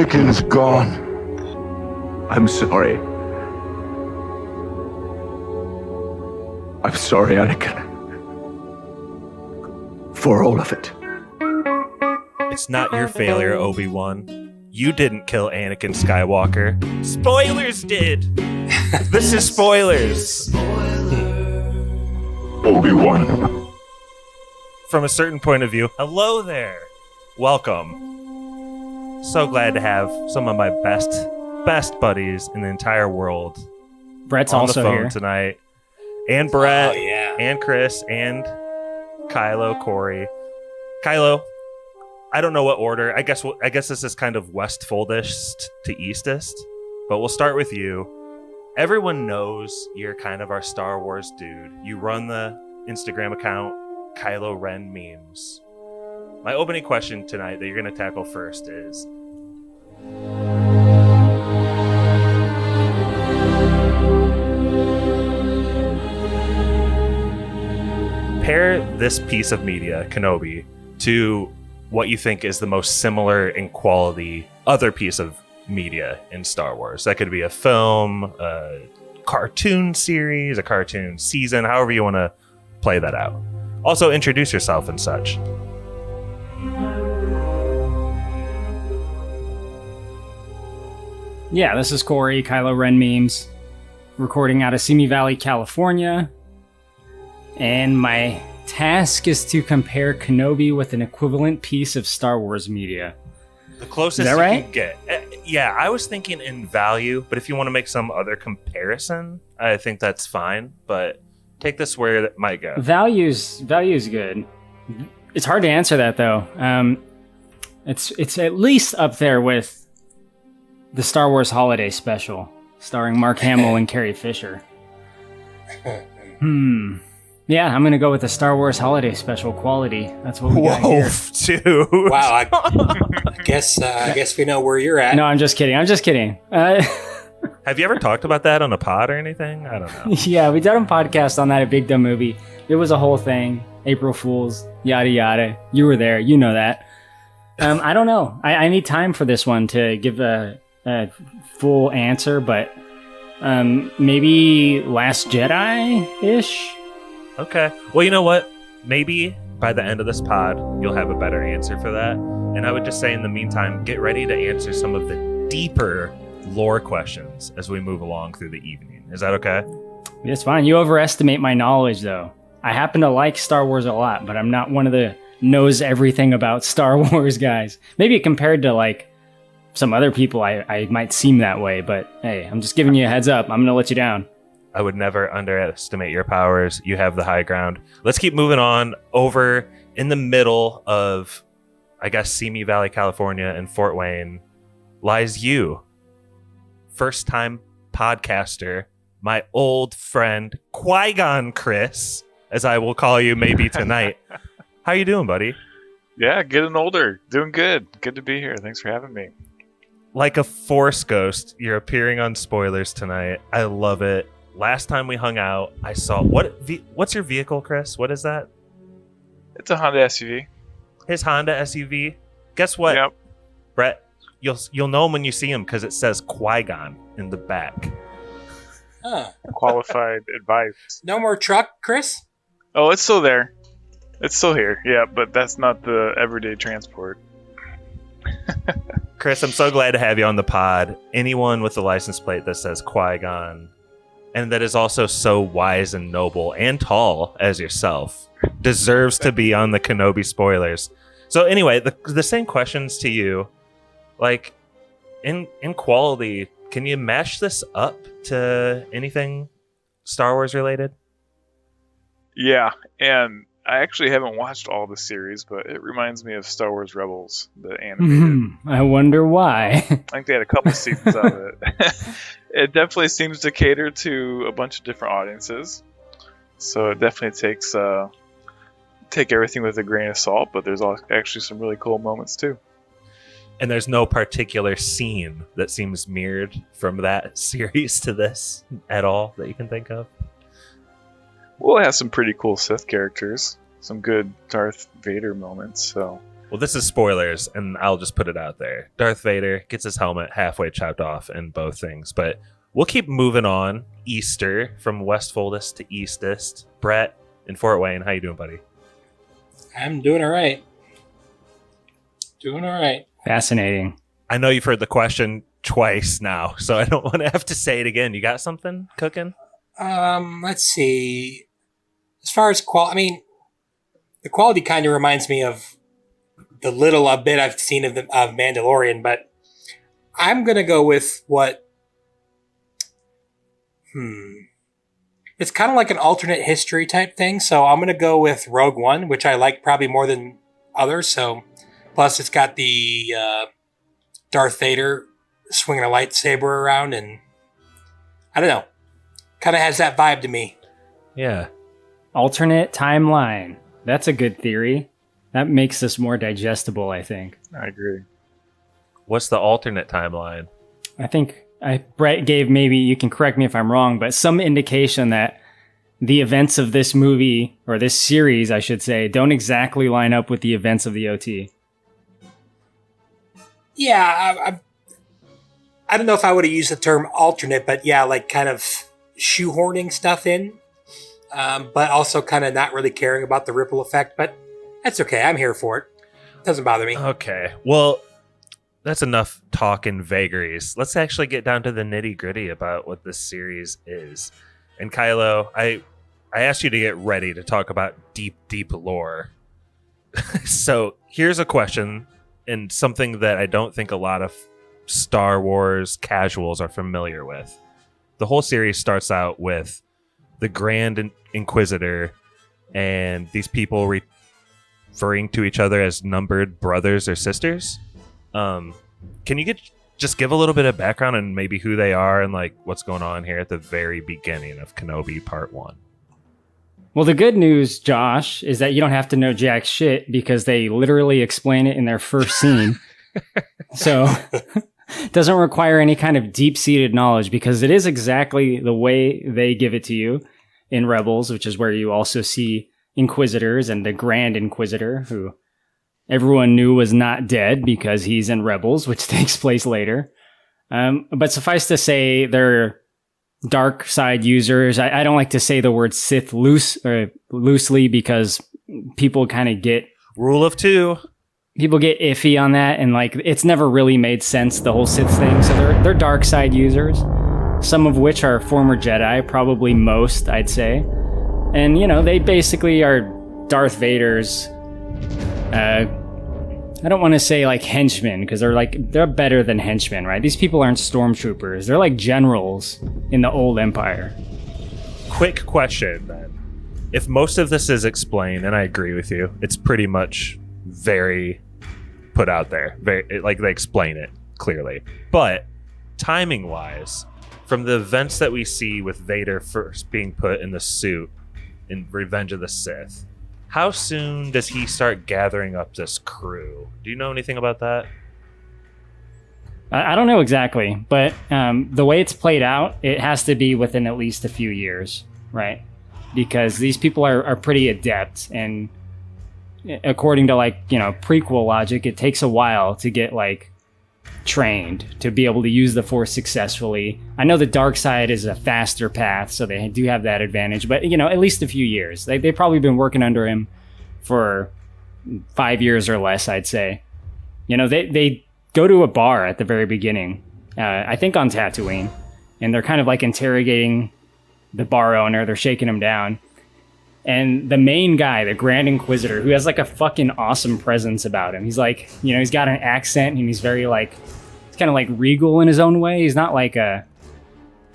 Anakin's gone. I'm sorry. I'm sorry, Anakin. For all of it. It's not your failure, Obi-Wan. You didn't kill Anakin Skywalker. Spoilers did! This is spoilers! Obi-Wan. From a certain point of view, hello there! Welcome. So glad to have some of my best buddies in the entire world. Brett's on also the phone here tonight. And Brett, yeah. and Chris, and Kylo, Korey. Kylo, I don't know what order. I guess this is kind of westfoldest to eastest, but we'll start with you. Everyone knows you're kind of our Star Wars dude. You run the Instagram account Kylo Ren Memes. My opening question tonight that you're going to tackle first is, pair this piece of media, Kenobi, to what you think is the most similar in quality other piece of media in Star Wars. That could be a film, a cartoon series, a cartoon season, however you want to play that out. Also, introduce yourself and such. Yeah, this is Korey, Kylo Ren Memes, recording out of Simi Valley, California. And my task is to compare Kenobi with an equivalent piece of Star Wars media. The closest Is that you right? can get. Yeah, I was thinking in value, but if you want to make some other comparison, I think that's fine. But take this where it might go. Value's good. It's hard to answer that though. It's at least up there with the Star Wars Holiday Special, starring Mark Hamill and Carrie Fisher. Yeah, I'm gonna go with the Star Wars Holiday Special quality. That's what we got here. Dude. Wow, I guess we know where you're at. No, I'm just kidding. Have you ever talked about that on a pod or anything? I don't know. Yeah, we did a podcast on that, a Big Dumb Movie. It was a whole thing. April Fools, yada yada. You were there, you know that. I don't know. I need time for this one to give a full answer, but maybe Last Jedi-ish? Okay. Well, you know what? Maybe by the end of this pod, you'll have a better answer for that. And I would just say in the meantime, get ready to answer some of the deeper lore questions as we move along through the evening. Is that okay? It's fine. You overestimate my knowledge, though. I happen to like Star Wars a lot, but I'm not one of the knows everything about Star Wars guys. Maybe compared to, like, some other people, I might seem that way, but hey, I'm just giving you a heads up. I'm going to let you down. I would never underestimate your powers. You have the high ground. Let's keep moving on. Over in the middle of, I guess, Simi Valley, California and Fort Wayne lies you. First-time podcaster, my old friend, Qui-Gon Chris, as I will call you maybe tonight. How you doing, buddy? Yeah, getting older. Doing good. Good to be here. Thanks for having me. Like a Force ghost, you're appearing on Spoilers tonight. I love it. Last time we hung out, I saw... What's your vehicle, Chris? What is that? It's a Honda SUV. His Honda SUV. Guess what, Yep. Brett? You'll know him when you see him because it says Qui-Gon in the back. Huh. Qualified advice. No more truck, Chris? Oh, it's still there. It's still here. Yeah, but that's not the everyday transport. Chris, I'm so glad to have you on the pod. Anyone with a license plate that says Qui-Gon and that is also so wise and noble and tall as yourself deserves to be on the Kenobi Spoilers. So anyway, the same questions to you. Like, in quality, can you mash this up to anything Star Wars related? Yeah, and I actually haven't watched all the series, but it reminds me of Star Wars Rebels, the animated. I wonder why. I think they had a couple seasons of it. It definitely seems to cater to a bunch of different audiences. So it definitely takes take everything with a grain of salt, but there's actually some really cool moments too. And there's no particular scene that seems mirrored from that series to this at all that you can think of? Well, it has some pretty cool Sith characters, some good Darth Vader moments, so Well, this is spoilers, and I'll just put it out there. Darth Vader gets his helmet halfway chopped off in both things, but we'll keep moving on. Easter, from West Foldest to Eastest. Brett in Fort Wayne, how you doing, buddy? I'm doing all right. Doing all right. Fascinating. I know you've heard the question twice now, so I don't want to have to say it again. You got something cooking? Let's see. As far as quality, the quality kind of reminds me of the little bit I've seen of Mandalorian, but I'm gonna go with what. It's kind of like an alternate history type thing, so I'm gonna go with Rogue One, which I like probably more than others. So, plus it's got the Darth Vader swinging a lightsaber around, and I don't know, kind of has that vibe to me. Yeah. Alternate timeline. That's a good theory. That makes this more digestible, I think. I agree. What's the alternate timeline? I think Brett gave, maybe you can correct me if I'm wrong, but some indication that the events of this movie, or this series, I should say, don't exactly line up with the events of the OT. Yeah, I don't know if I would have used the term alternate, but yeah, like kind of shoehorning stuff in, but also kind of not really caring about the ripple effect. But that's okay. I'm here for it. Doesn't bother me. Okay. Well, that's enough talk and vagaries. Let's actually get down to the nitty gritty about what this series is. And Kylo, I asked you to get ready to talk about deep, deep lore. So here's a question, and something that I don't think a lot of Star Wars casuals are familiar with. The whole series starts out with the Grand Inquisitor and these people referring to each other as numbered brothers or sisters. Can you just give a little bit of background and maybe who they are and like what's going on here at the very beginning of Kenobi Part 1? Well, the good news, Josh, is that you don't have to know jack shit because they literally explain it in their first scene. So it doesn't require any kind of deep-seated knowledge because it is exactly the way they give it to you in Rebels, which is where you also see Inquisitors and the Grand Inquisitor, who everyone knew was not dead because he's in Rebels, which takes place later. But suffice to say, they're dark side users. I don't like to say the word Sith loosely because people kind of get... Rule of two. People get iffy on that, and like it's never really made sense, the whole Sith thing. So they're dark side users, some of which are former Jedi, probably most, I'd say. And, you know, they basically are Darth Vader's... I don't want to say like henchmen, because they're better than henchmen, right? These people aren't stormtroopers. They're like generals in the old Empire. Quick question then. If most of this is explained, and I agree with you, it's pretty much very put out there. Like they explain it clearly. But timing wise, from the events that we see with Vader first being put in the suit in Revenge of the Sith, how soon does he start gathering up this crew? Do you know anything about that? I don't know exactly, but the way it's played out, it has to be within at least a few years, right? Because these people are pretty adept, and according to prequel logic, it takes a while to get trained to be able to use the Force successfully. I know the dark side is a faster path, so they do have that advantage, but at least a few years. They've probably been working under him for 5 years or less, I'd say. They go to a bar at the very beginning, I think on Tatooine, and they're kind of interrogating the bar owner. They're shaking him down. And the main guy, the Grand Inquisitor, who has a fucking awesome presence about him. He's he's got an accent, and he's very he's kind of regal in his own way. He's not I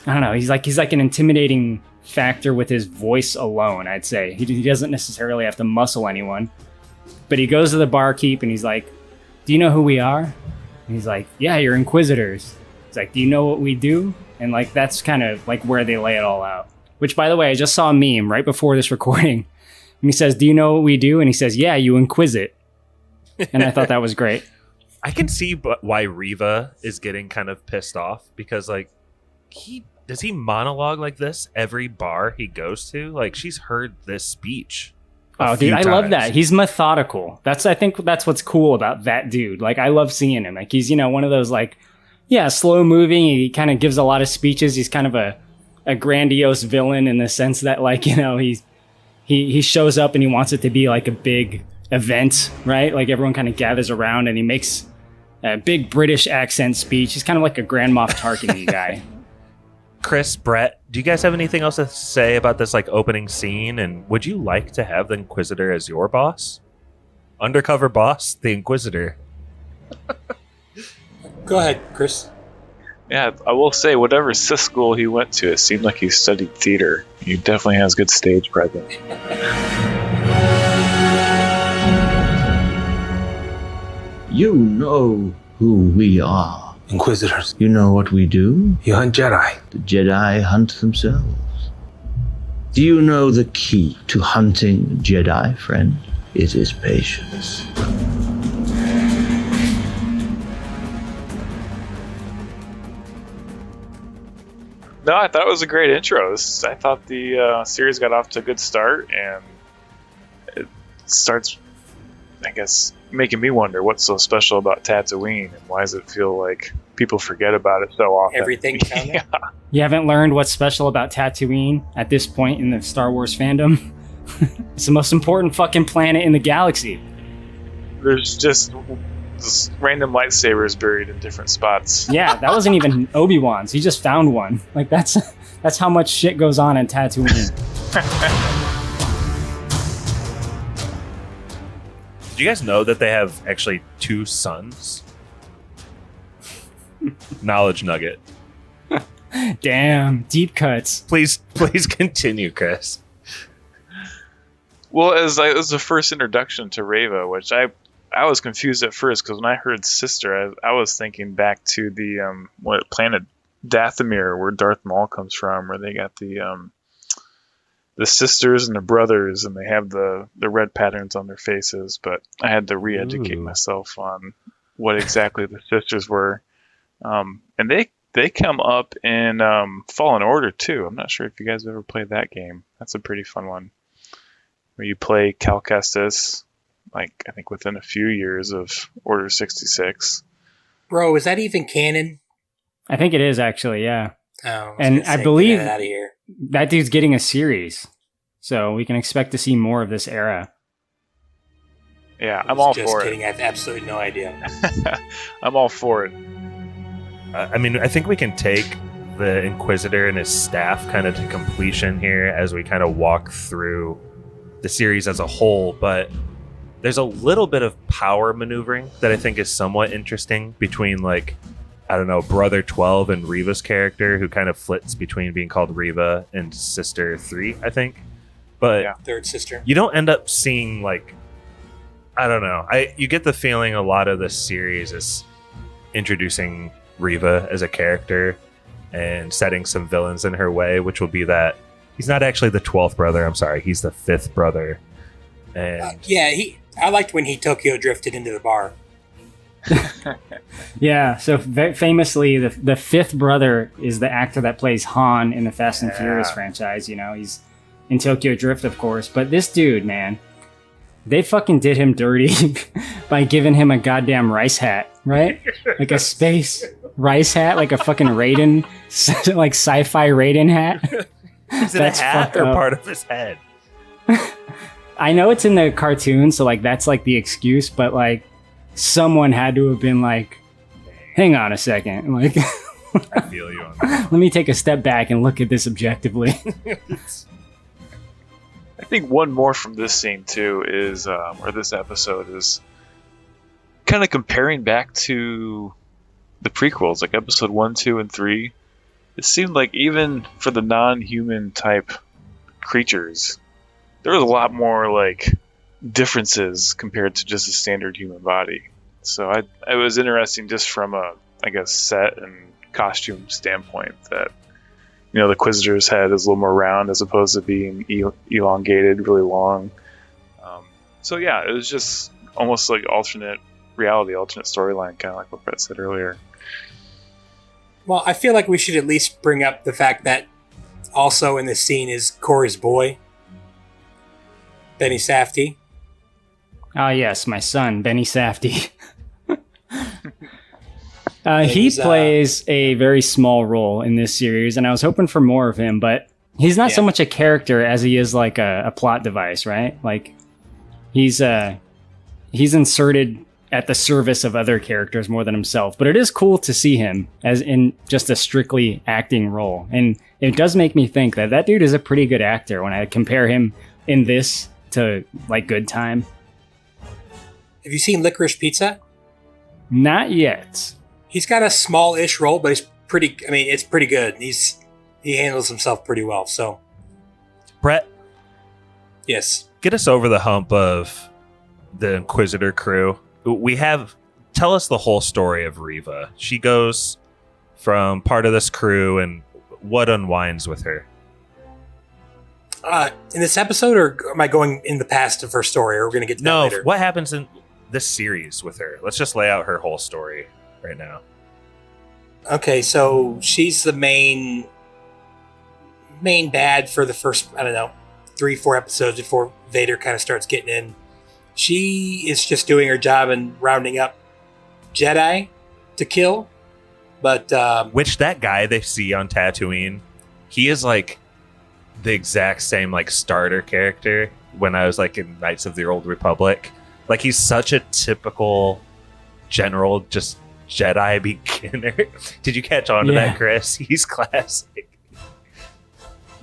don't know. He's an intimidating factor with his voice alone, I'd say. He doesn't necessarily have to muscle anyone. But he goes to the barkeep and he's like, "Do you know who we are?" And he's like, "Yeah, you're Inquisitors." He's like, "Do you know what we do?" And that's kind of where they lay it all out. Which, by the way, I just saw a meme right before this recording. And he says, "Do you know what we do?" And he says, "Yeah, you inquisit." And I thought that was great. I can see why Reva is getting kind of pissed off, because does he monologue like this every bar he goes to? She's heard this speech Oh, dude, I love that. He's methodical. I think that's what's cool about that dude. Like, I love seeing him. Like, he's, one of those, like, slow moving. He kind of gives a lot of speeches. He's kind of a grandiose villain in the sense that, like, he shows up and he wants it to be like a big event, right? Like, everyone kind of gathers around and he makes a big British accent speech. He's kind of like a Grand Moff Tarkin guy. Chris, Brett, do you guys have anything else to say about this like opening scene? And would you like to have the Inquisitor as your boss? Undercover boss, the Inquisitor. Go ahead, Chris. Yeah, I will say, whatever Sith school he went to, it seemed like he studied theater. He definitely has good stage presence. You know who we are. Inquisitors. You know what we do? You hunt Jedi. The Jedi hunt themselves. Do you know the key to hunting Jedi, friend? It is patience. No, I thought it was a great intro. I thought the series got off to a good start, and it starts, I guess, making me wonder what's so special about Tatooine, and why does it feel like people forget about it so often? Everything down there? Yeah. You haven't learned what's special about Tatooine at this point in the Star Wars fandom? It's the most important fucking planet in the galaxy. There's just random lightsabers buried in different spots. Yeah, that wasn't even Obi-Wan's. He just found one. Like, that's how much shit goes on in Tatooine. Do you guys know that they have actually 2 sons? Knowledge nugget. Damn, deep cuts. Please continue, Chris. Well, as it was the first introduction to Reva, which I was confused at first, because when I heard sister, I was thinking back to the planet Dathomir, where Darth Maul comes from, where they got the sisters and the brothers, and they have the red patterns on their faces. But I had to re-educate myself on what exactly the sisters were, and they come up in Fallen Order too. I'm not sure if you guys have ever played that game. That's a pretty fun one, where you play Cal Kestis, like, I think within a few years of Order 66. Bro, is that even canon? I think it is, actually, yeah. Oh, and I believe out of here. That dude's getting a series, so we can expect to see more of this era. Yeah, I'm all just for kidding. it. I have absolutely no idea. I'm all for it. I mean, I think we can take the Inquisitor and his staff kind of to completion here as we kind of walk through the series as a whole, but there's a little bit of power maneuvering that I think is somewhat interesting between, like, I don't know, Brother 12 and Reva's character, who kind of flits between being called Reva and Sister 3, I think. But Yeah. Third sister. you don't end up seeing, like, I don't know. You get the feeling a lot of this series is introducing Reva as a character and setting some villains in her way, which will be that he's not actually the 12th brother. I'm sorry. He's the 5th brother. And Yeah, I liked when he Tokyo drifted into the bar. Yeah, so famously, the 5th brother is the actor that plays Han in the Fast and Furious franchise. He's in Tokyo Drift, of course. But this dude, man, they fucking did him dirty by giving him a goddamn rice hat, right? Like a space rice hat, like a fucking Raiden, like sci-fi Raiden hat. is it a hat or part of his head? I know it's in the cartoon, so like that's like the excuse, but like someone had to have been like, hang on a second, like I feel you on that. let me take a step back and look at this objectively. I think one more from this scene too is, or this episode is, kind of comparing back to the prequels, like episode 1, 2, and 3. It seemed like even for the non-human type creatures, there was a lot more like differences compared to just a standard human body. So it was interesting just from a, I guess, set and costume standpoint that, the Inquisitor's head is a little more round as opposed to being elongated, really long. So yeah, it was just almost like alternate reality, alternate storyline, kind of like what Brett said earlier. Well, I feel like we should at least bring up the fact that also in this scene is Korey's boy. Benny Safdie. Ah, yes, my son, Benny Safdie. He He's, plays a very small role in this series, and I was hoping for more of him, but he's not so much a character as he is like a plot device, right? Like he's inserted at the service of other characters more than himself. But it is cool to see him as in just a strictly acting role, and it does make me think that dude is a pretty good actor when I compare him in this to like Good Time. Have you seen Licorice Pizza? Not yet. He's got a small-ish role, but it's pretty good. He handles himself pretty well. So, Brett, yes. get us over the hump of the Inquisitor crew. Tell us the whole story of Reva. She goes from part of this crew, and what unwinds with her? In this episode, or am I going in the past of her story, or we're going to get to that later? What happens in this series with her? Let's just lay out her whole story right now. Okay, so she's the main bad for the first, 3-4 episodes before Vader kind of starts getting in. She is just doing her job and rounding up Jedi to kill. But which that guy they see on Tatooine, he is like the exact same like starter character when I was like in Knights of the Old Republic. Like he's such a typical general, just Jedi beginner. Did you catch on to that, Chris? He's classic.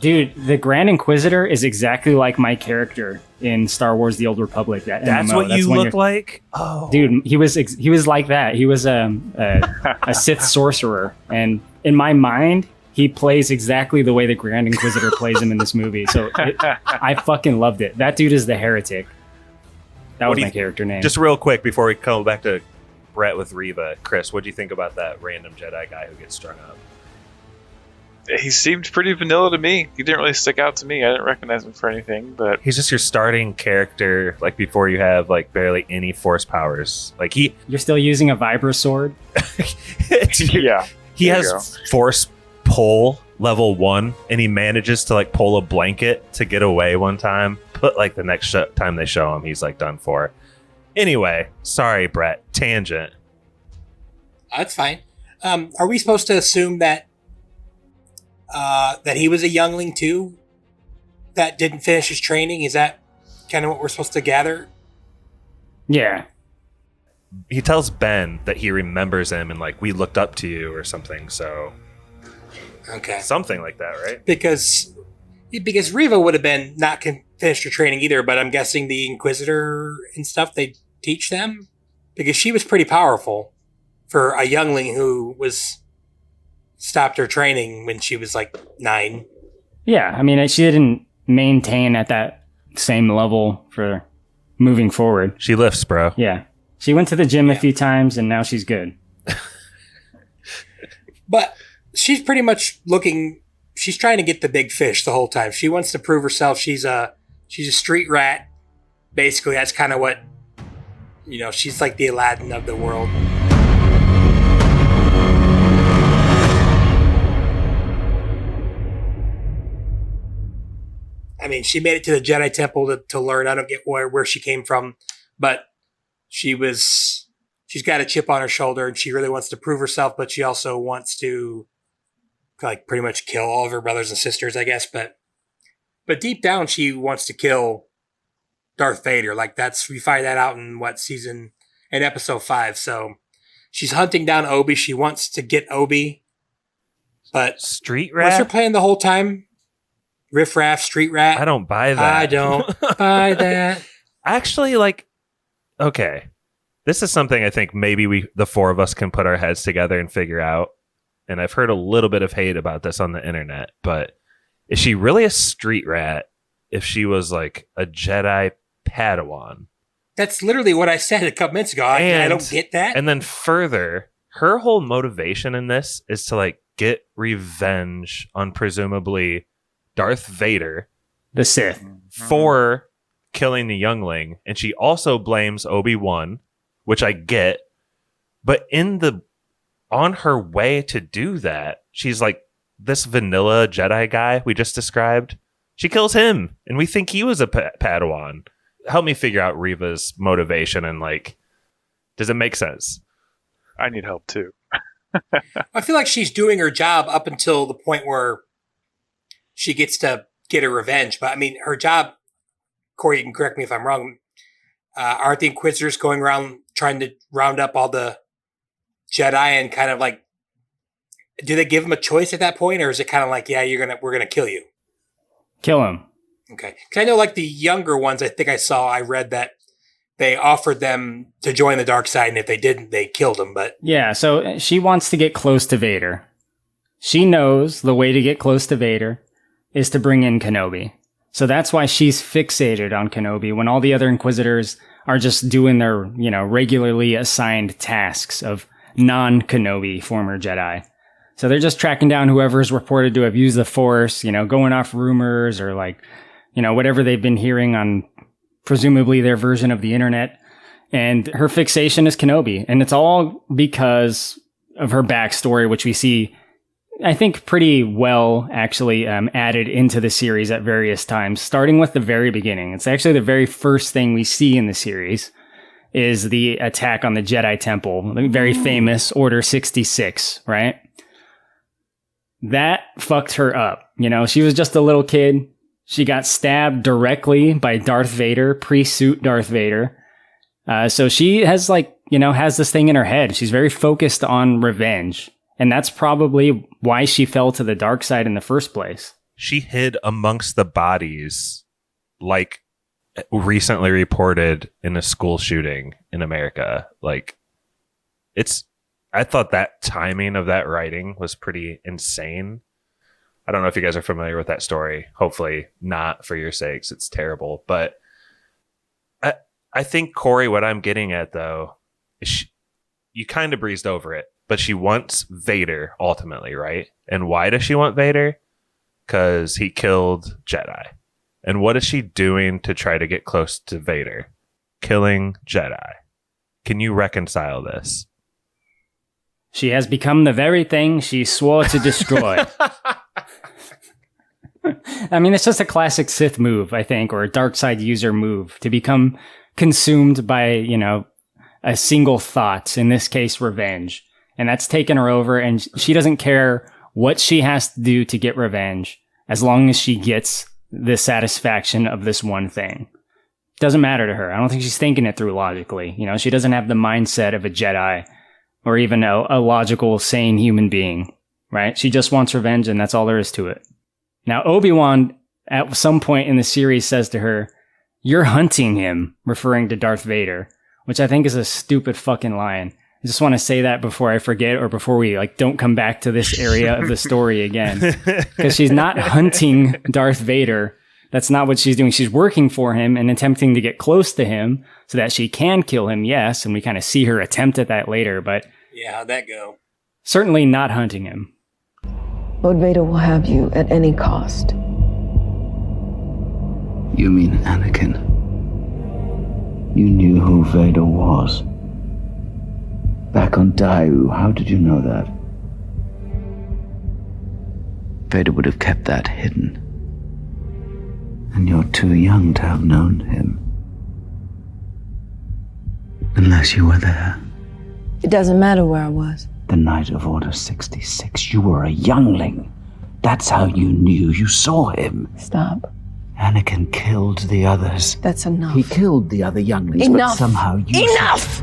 Dude, the Grand Inquisitor is exactly like my character in Star Wars: The Old Republic. That's MMO. what you look like? Oh, dude, he was like that. He was a Sith sorcerer, and in my mind, he plays exactly the way the Grand Inquisitor plays him in this movie. So I fucking loved it. That dude is the heretic. That was my character name. Just real quick before we come back to Brett with Reva, Chris, what do you think about that random Jedi guy who gets strung up? He seemed pretty vanilla to me. He didn't really stick out to me. I didn't recognize him for anything, but he's just your starting character, like before you have like barely any force powers. Like you're still using a vibra sword. Yeah, he has force pull level 1, and he manages to like pull a blanket to get away one time. But like the next time they show him, he's like done for. Anyway, sorry, Brett. Tangent. That's fine. Are we supposed to assume that he was a youngling too, that didn't finish his training? Is that kind of what we're supposed to gather? Yeah. He tells Ben that he remembers him and like, we looked up to you or something. So okay, something like that, right? Because Reva would have been not finished her training either, but I'm guessing the Inquisitor and stuff, they teach them, because she was pretty powerful for a youngling who was stopped her training when she was like 9. Yeah, I mean, she didn't maintain at that same level for moving forward. She lifts, bro. Yeah. She went to the gym a few times, and now she's good. But she's pretty much she's trying to get the big fish the whole time. She wants to prove herself. She's a street rat. Basically, that's kind of what, she's like the Aladdin of the world. I mean, she made it to the Jedi Temple to learn. I don't get where she came from, but she's got a chip on her shoulder, and she really wants to prove herself, but she also wants to like pretty much kill all of her brothers and sisters, I guess. But deep down, she wants to kill Darth Vader. Like we find that out in episode 5. So she's hunting down Obi. She wants to get Obi, but street rat. What's her plan the whole time? Riff raff, street rat. I don't buy that. I don't buy that. Actually, okay. This is something I think maybe the 4 of us can put our heads together and figure out. And I've heard a little bit of hate about this on the internet, but is she really a street rat if she was like a Jedi Padawan? That's literally what I said a couple minutes ago. I don't get that. And then further, her whole motivation in this is to like get revenge on presumably Darth Vader, the Sith, for killing the youngling. And she also blames Obi-Wan, which I get. But on her way to do that, she's like this vanilla Jedi guy we just described. She kills him, and we think he was a Padawan. Help me figure out Reva's motivation and, like, does it make sense? I need help too. I feel like she's doing her job up until the point where she gets to get her revenge. But I mean, her job, Korey, you can correct me if I'm wrong. Aren't the Inquisitors going around trying to round up all the Jedi and kind of like, do they give them a choice at that point, or is it kind of like, yeah, we're gonna kill you? Kill him. Okay, because I know like the younger ones, I read that they offered them to join the dark side, and if they didn't, they killed them. But Yeah, so she wants to get close to Vader. She knows the way to get close to Vader is to bring in Kenobi. So that's why she's fixated on Kenobi when all the other Inquisitors are just doing their, regularly assigned tasks of non-Kenobi former Jedi. So they're just tracking down whoever is reported to have used the Force, going off rumors or whatever they've been hearing on presumably their version of the internet. And her fixation is Kenobi. And it's all because of her backstory, which we see, I think, pretty well actually added into the series at various times, starting with the very beginning. It's actually the very first thing we see in the series is the attack on the Jedi Temple, the very famous Order 66, right? That fucked her up. She was just a little kid. She got stabbed directly by Darth Vader, pre-suit Darth Vader. So she has has this thing in her head. She's very focused on revenge. And that's probably why she fell to the dark side in the first place. She hid amongst the bodies, like recently reported in a school shooting in America. I thought that timing of that writing was pretty insane. I don't know if you guys are familiar with that story. Hopefully not, for your sakes. It's terrible. But I think, Korey, what I'm getting at, though, is you kind of breezed over it, but she wants Vader ultimately, right? And why does she want Vader? Because he killed Jedi. And what is she doing to try to get close to Vader? Killing Jedi. Can you reconcile this? She has become the very thing she swore to destroy. I mean, it's just a classic Sith move, I think, or a dark side user move to become consumed by, a single thought, in this case, revenge. And that's taken her over, and she doesn't care what she has to do to get revenge, as long as she gets the satisfaction of this one thing. Doesn't matter to her. I don't think she's thinking it through logically. She doesn't have the mindset of a Jedi or even a logical, sane human being, right? She just wants revenge, and that's all there is to it. Now, Obi-Wan, at some point in the series, says to her, "You're hunting him," referring to Darth Vader, which I think is a stupid fucking line. I just want to say that before I forget, or before we don't come back to this area of the story again. Because she's not hunting Darth Vader. That's not what she's doing. She's working for him and attempting to get close to him so that she can kill him, yes, and we kind of see her attempt at that later, but yeah, how'd that go? Certainly not hunting him. Lord Vader will have you at any cost. You mean Anakin? You knew who Vader was. Back on Daiu, how did you know that? Vader would have kept that hidden. And you're too young to have known him. Unless you were there. It doesn't matter where I was. The night of Order 66, you were a youngling. That's how you knew. You saw him. Stop. Anakin killed the others. That's enough. He killed the other younglings, Enough. but somehow you... Enough!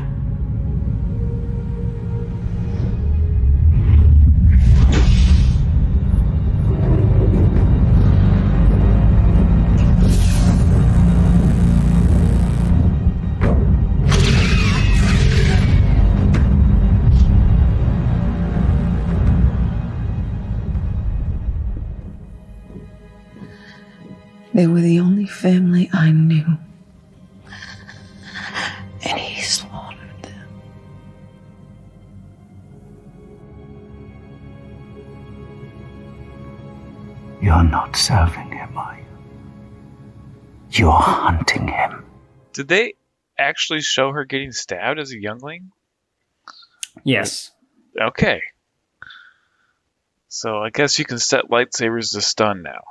They were the only family I knew. And he slaughtered them. You're not serving him, are you? You're hunting him. Did they actually show her getting stabbed as a youngling? Yes. Okay. So I guess you can set lightsabers to stun now.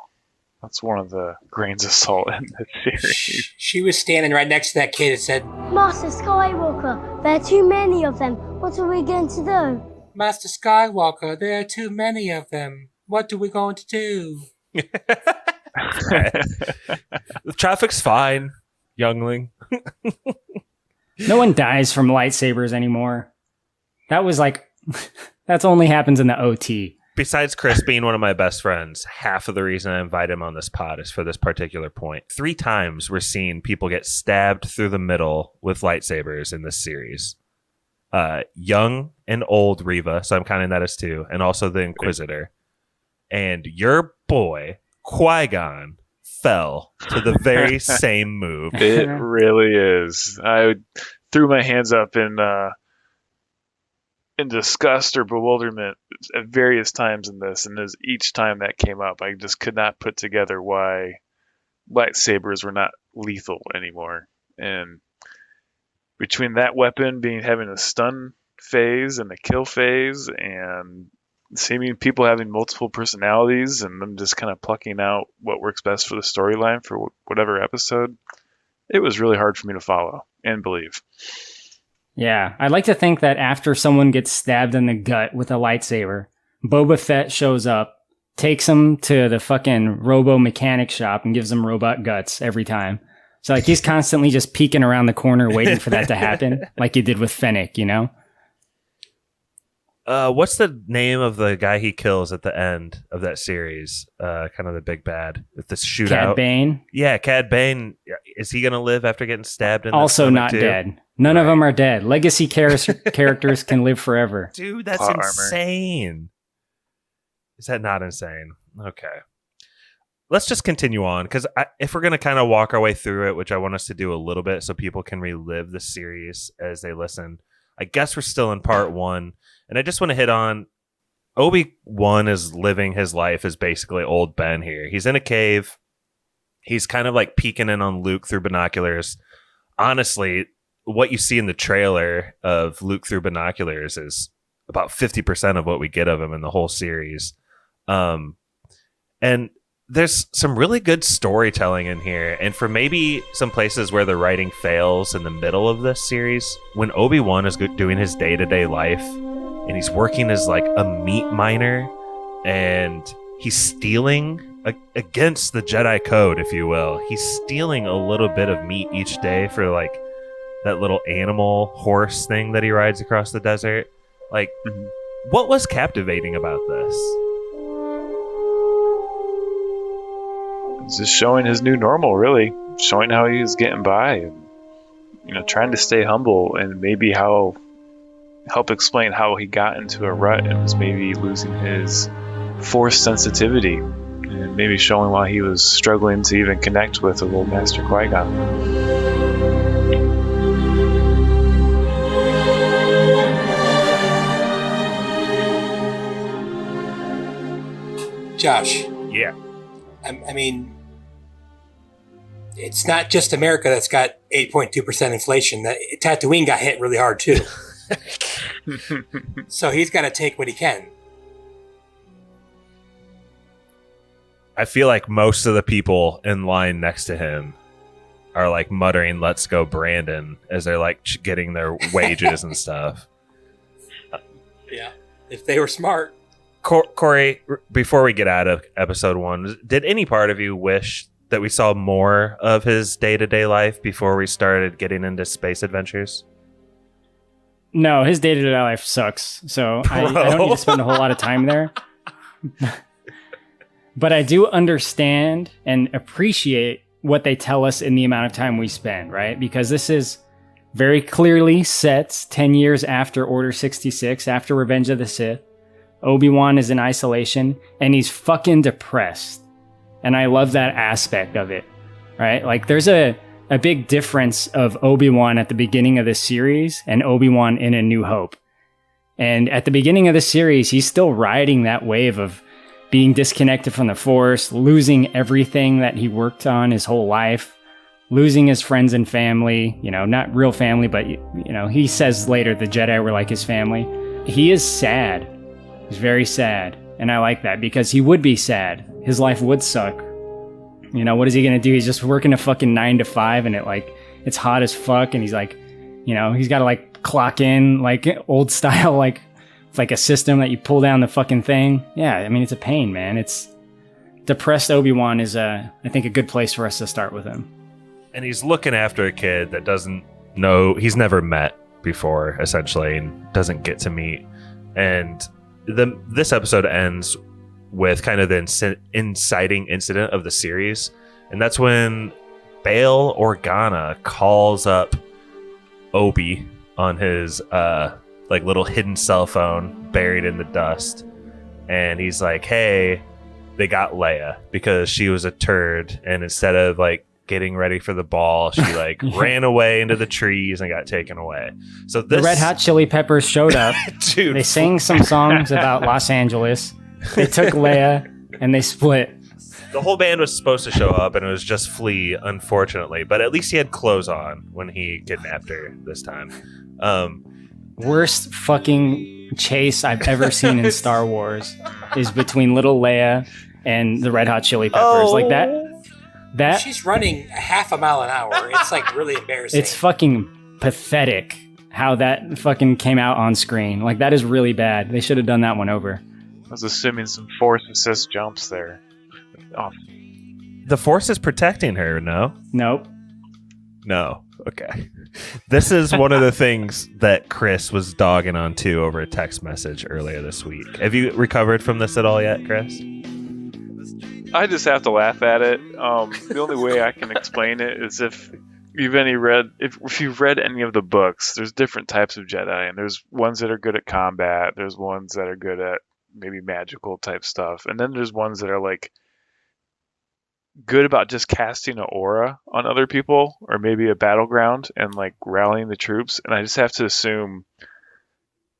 That's one of the grains of salt in the series. She was standing right next to that kid and said, Master Skywalker, there are too many of them. What are we going to do? Master Skywalker, there are too many of them. What are we going to do? The traffic's fine, youngling. No one dies from lightsabers anymore. That was like, that's only happens in the OT. Besides Chris being one of my best friends, half of the reason I invite him on this pod is for this particular point. 3 times we're seeing people get stabbed through the middle with lightsabers in this series. Young and old Reva, so I'm counting that as 2, and also the Inquisitor. And your boy, Qui-Gon, fell to the very same move. It really is. I threw my hands up in disgust or bewilderment at various times in this, and as each time that came up, I just could not put together why lightsabers were not lethal anymore. And between that weapon having a stun phase and a kill phase, and seeming people having multiple personalities, and them just kind of plucking out what works best for the storyline for whatever episode, it was really hard for me to follow and believe. Yeah, I'd like to think that after someone gets stabbed in the gut with a lightsaber, Boba Fett shows up, takes him to the fucking robo mechanic shop and gives him robot guts every time. So like he's constantly just peeking around the corner waiting for that to happen, like he did with Fennec, you know? What's the name of the guy he kills at the end of that series? Kind of the big bad with this shootout. Cad Bane. Yeah, Cad Bane. Is he going to live after getting stabbed in the Also stomach not too? dead. None of them are dead. Legacy characters can live forever. Dude, that's Plot armor. insane. Is that not insane? Okay. Let's just continue on, because if we're going to kind of walk our way through it, which I want us to do a little bit so people can relive the series as they listen, I guess we're still in part 1. And I just want to hit on Obi-Wan is living his life as basically old Ben here. He's in a cave. He's kind of like peeking in on Luke through binoculars. Honestly, what you see in the trailer of Luke through binoculars is about 50% of what we get of him in the whole series. And there's some really good storytelling in here. And for maybe some places where the writing fails in the middle of this series, when Obi-Wan is doing his day-to-day life and he's working as like a meat miner and he's stealing against the Jedi code, if you will. He's stealing a little bit of meat each day for like that little animal horse thing that he rides across the desert. Like, what was captivating about this? It's just showing his new normal, really. Showing how he was getting by, and trying to stay humble, and maybe help explain how he got into a rut and was maybe losing his force sensitivity, and maybe showing why he was struggling to even connect with the little Master Qui-Gon. Josh. Yeah. I mean, it's not just America that's got 8.2% inflation. Tatooine got hit really hard too. So he's got to take what he can. I feel like most of the people in line next to him are like muttering, "Let's go, Brandon," as they're like getting their wages and stuff. Yeah. If they were smart. Korey, before we get out of episode 1, did any part of you wish that we saw more of his day-to-day life before we started getting into space adventures? No, his day-to-day life sucks. So I don't need to spend a whole lot of time there. But I do understand and appreciate what they tell us in the amount of time we spend, right? Because this is very clearly set 10 years after Order 66, after Revenge of the Sith. Obi-Wan is in isolation, and he's fucking depressed. And I love that aspect of it, right? Like, there's a big difference of Obi-Wan at the beginning of the series and Obi-Wan in A New Hope. And at the beginning of the series, he's still riding that wave of being disconnected from the Force, losing everything that he worked on his whole life, losing his friends and family, not real family, but, he says later the Jedi were like his family. He is sad. He's very sad, and I like that because he would be sad. His life would suck, You know, what is he gonna do? He's just working a fucking 9 to 5, and it's hot as fuck, and he's like, you know, he's got to like clock in like old style, like it's like a system that you pull down the fucking thing. Yeah, I mean, it's a pain, man. It's depressed Obi-Wan is I think a good place for us to start with him. And he's looking after a kid that doesn't know, he's never met before, essentially, and doesn't get to meet. And this episode ends with kind of the inciting incident of the series, and that's when Bail Organa calls up Obi on his like little hidden cell phone buried in the dust, and he's like, hey, they got Leia because she was a turd, and instead of like getting ready for the ball, she like ran away into the trees and got taken away. So the Red Hot Chili Peppers showed up. Dude, they sang some songs about Los Angeles. They took Leia and they split. The whole band was supposed to show up, and it was just Flea, unfortunately. But at least he had clothes on when he kidnapped her this time. Worst fucking chase I've ever seen in Star Wars is between little Leia and the Red Hot Chili Peppers. Like that. She's running half a mile an hour. It's like really embarrassing. It's fucking pathetic how that fucking came out on screen. Like, that is really bad. They should have done that one over. I was assuming some force assist jumps there. Oh. The Force is protecting her, no? Nope. No. Okay. This is one of the things that Chris was dogging on too over a text message earlier this week. Have you recovered from this at all yet, Chris? I just have to laugh at it. The only way I can explain it is if you've read any of the books. There's different types of Jedi, and there's ones that are good at combat. There's ones that are good at maybe magical type stuff, and then there's ones that are like good about just casting an aura on other people, or maybe a battleground and like rallying the troops. And I just have to assume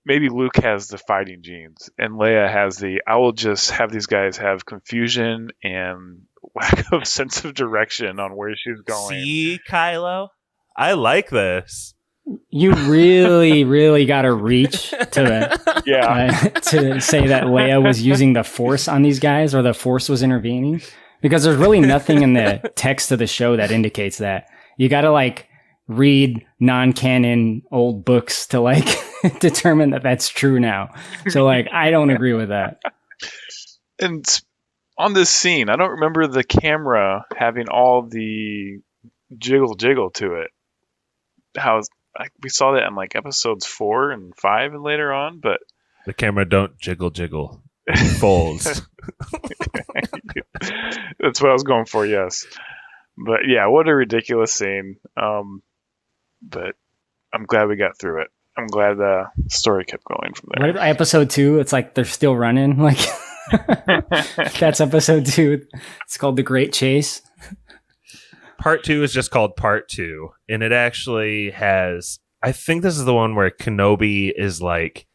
maybe Luke has the fighting genes and Leia has I will just have these guys have confusion and lack of sense of direction on where she's going. See, Kylo? I like this. You really, really got to reach to to say that Leia was using the Force on these guys, or the Force was intervening. Because there's really nothing in the text of the show that indicates that. You got to like read non-canon old books to like determine that that's true now. So like, I don't agree with that. And on this scene, I don't remember the camera having all the jiggle to it. We saw that in like episodes 4 and 5 and later on, but the camera don't jiggle. It folds. That's what I was going for, yes. But yeah, what a ridiculous scene. But I'm glad we got through it. I'm glad the story kept going from there. What, episode 2, it's like they're still running. Like that's episode 2. It's called The Great Chase. Part 2 is just called Part 2, and it actually has, I think this is the one where Kenobi is like,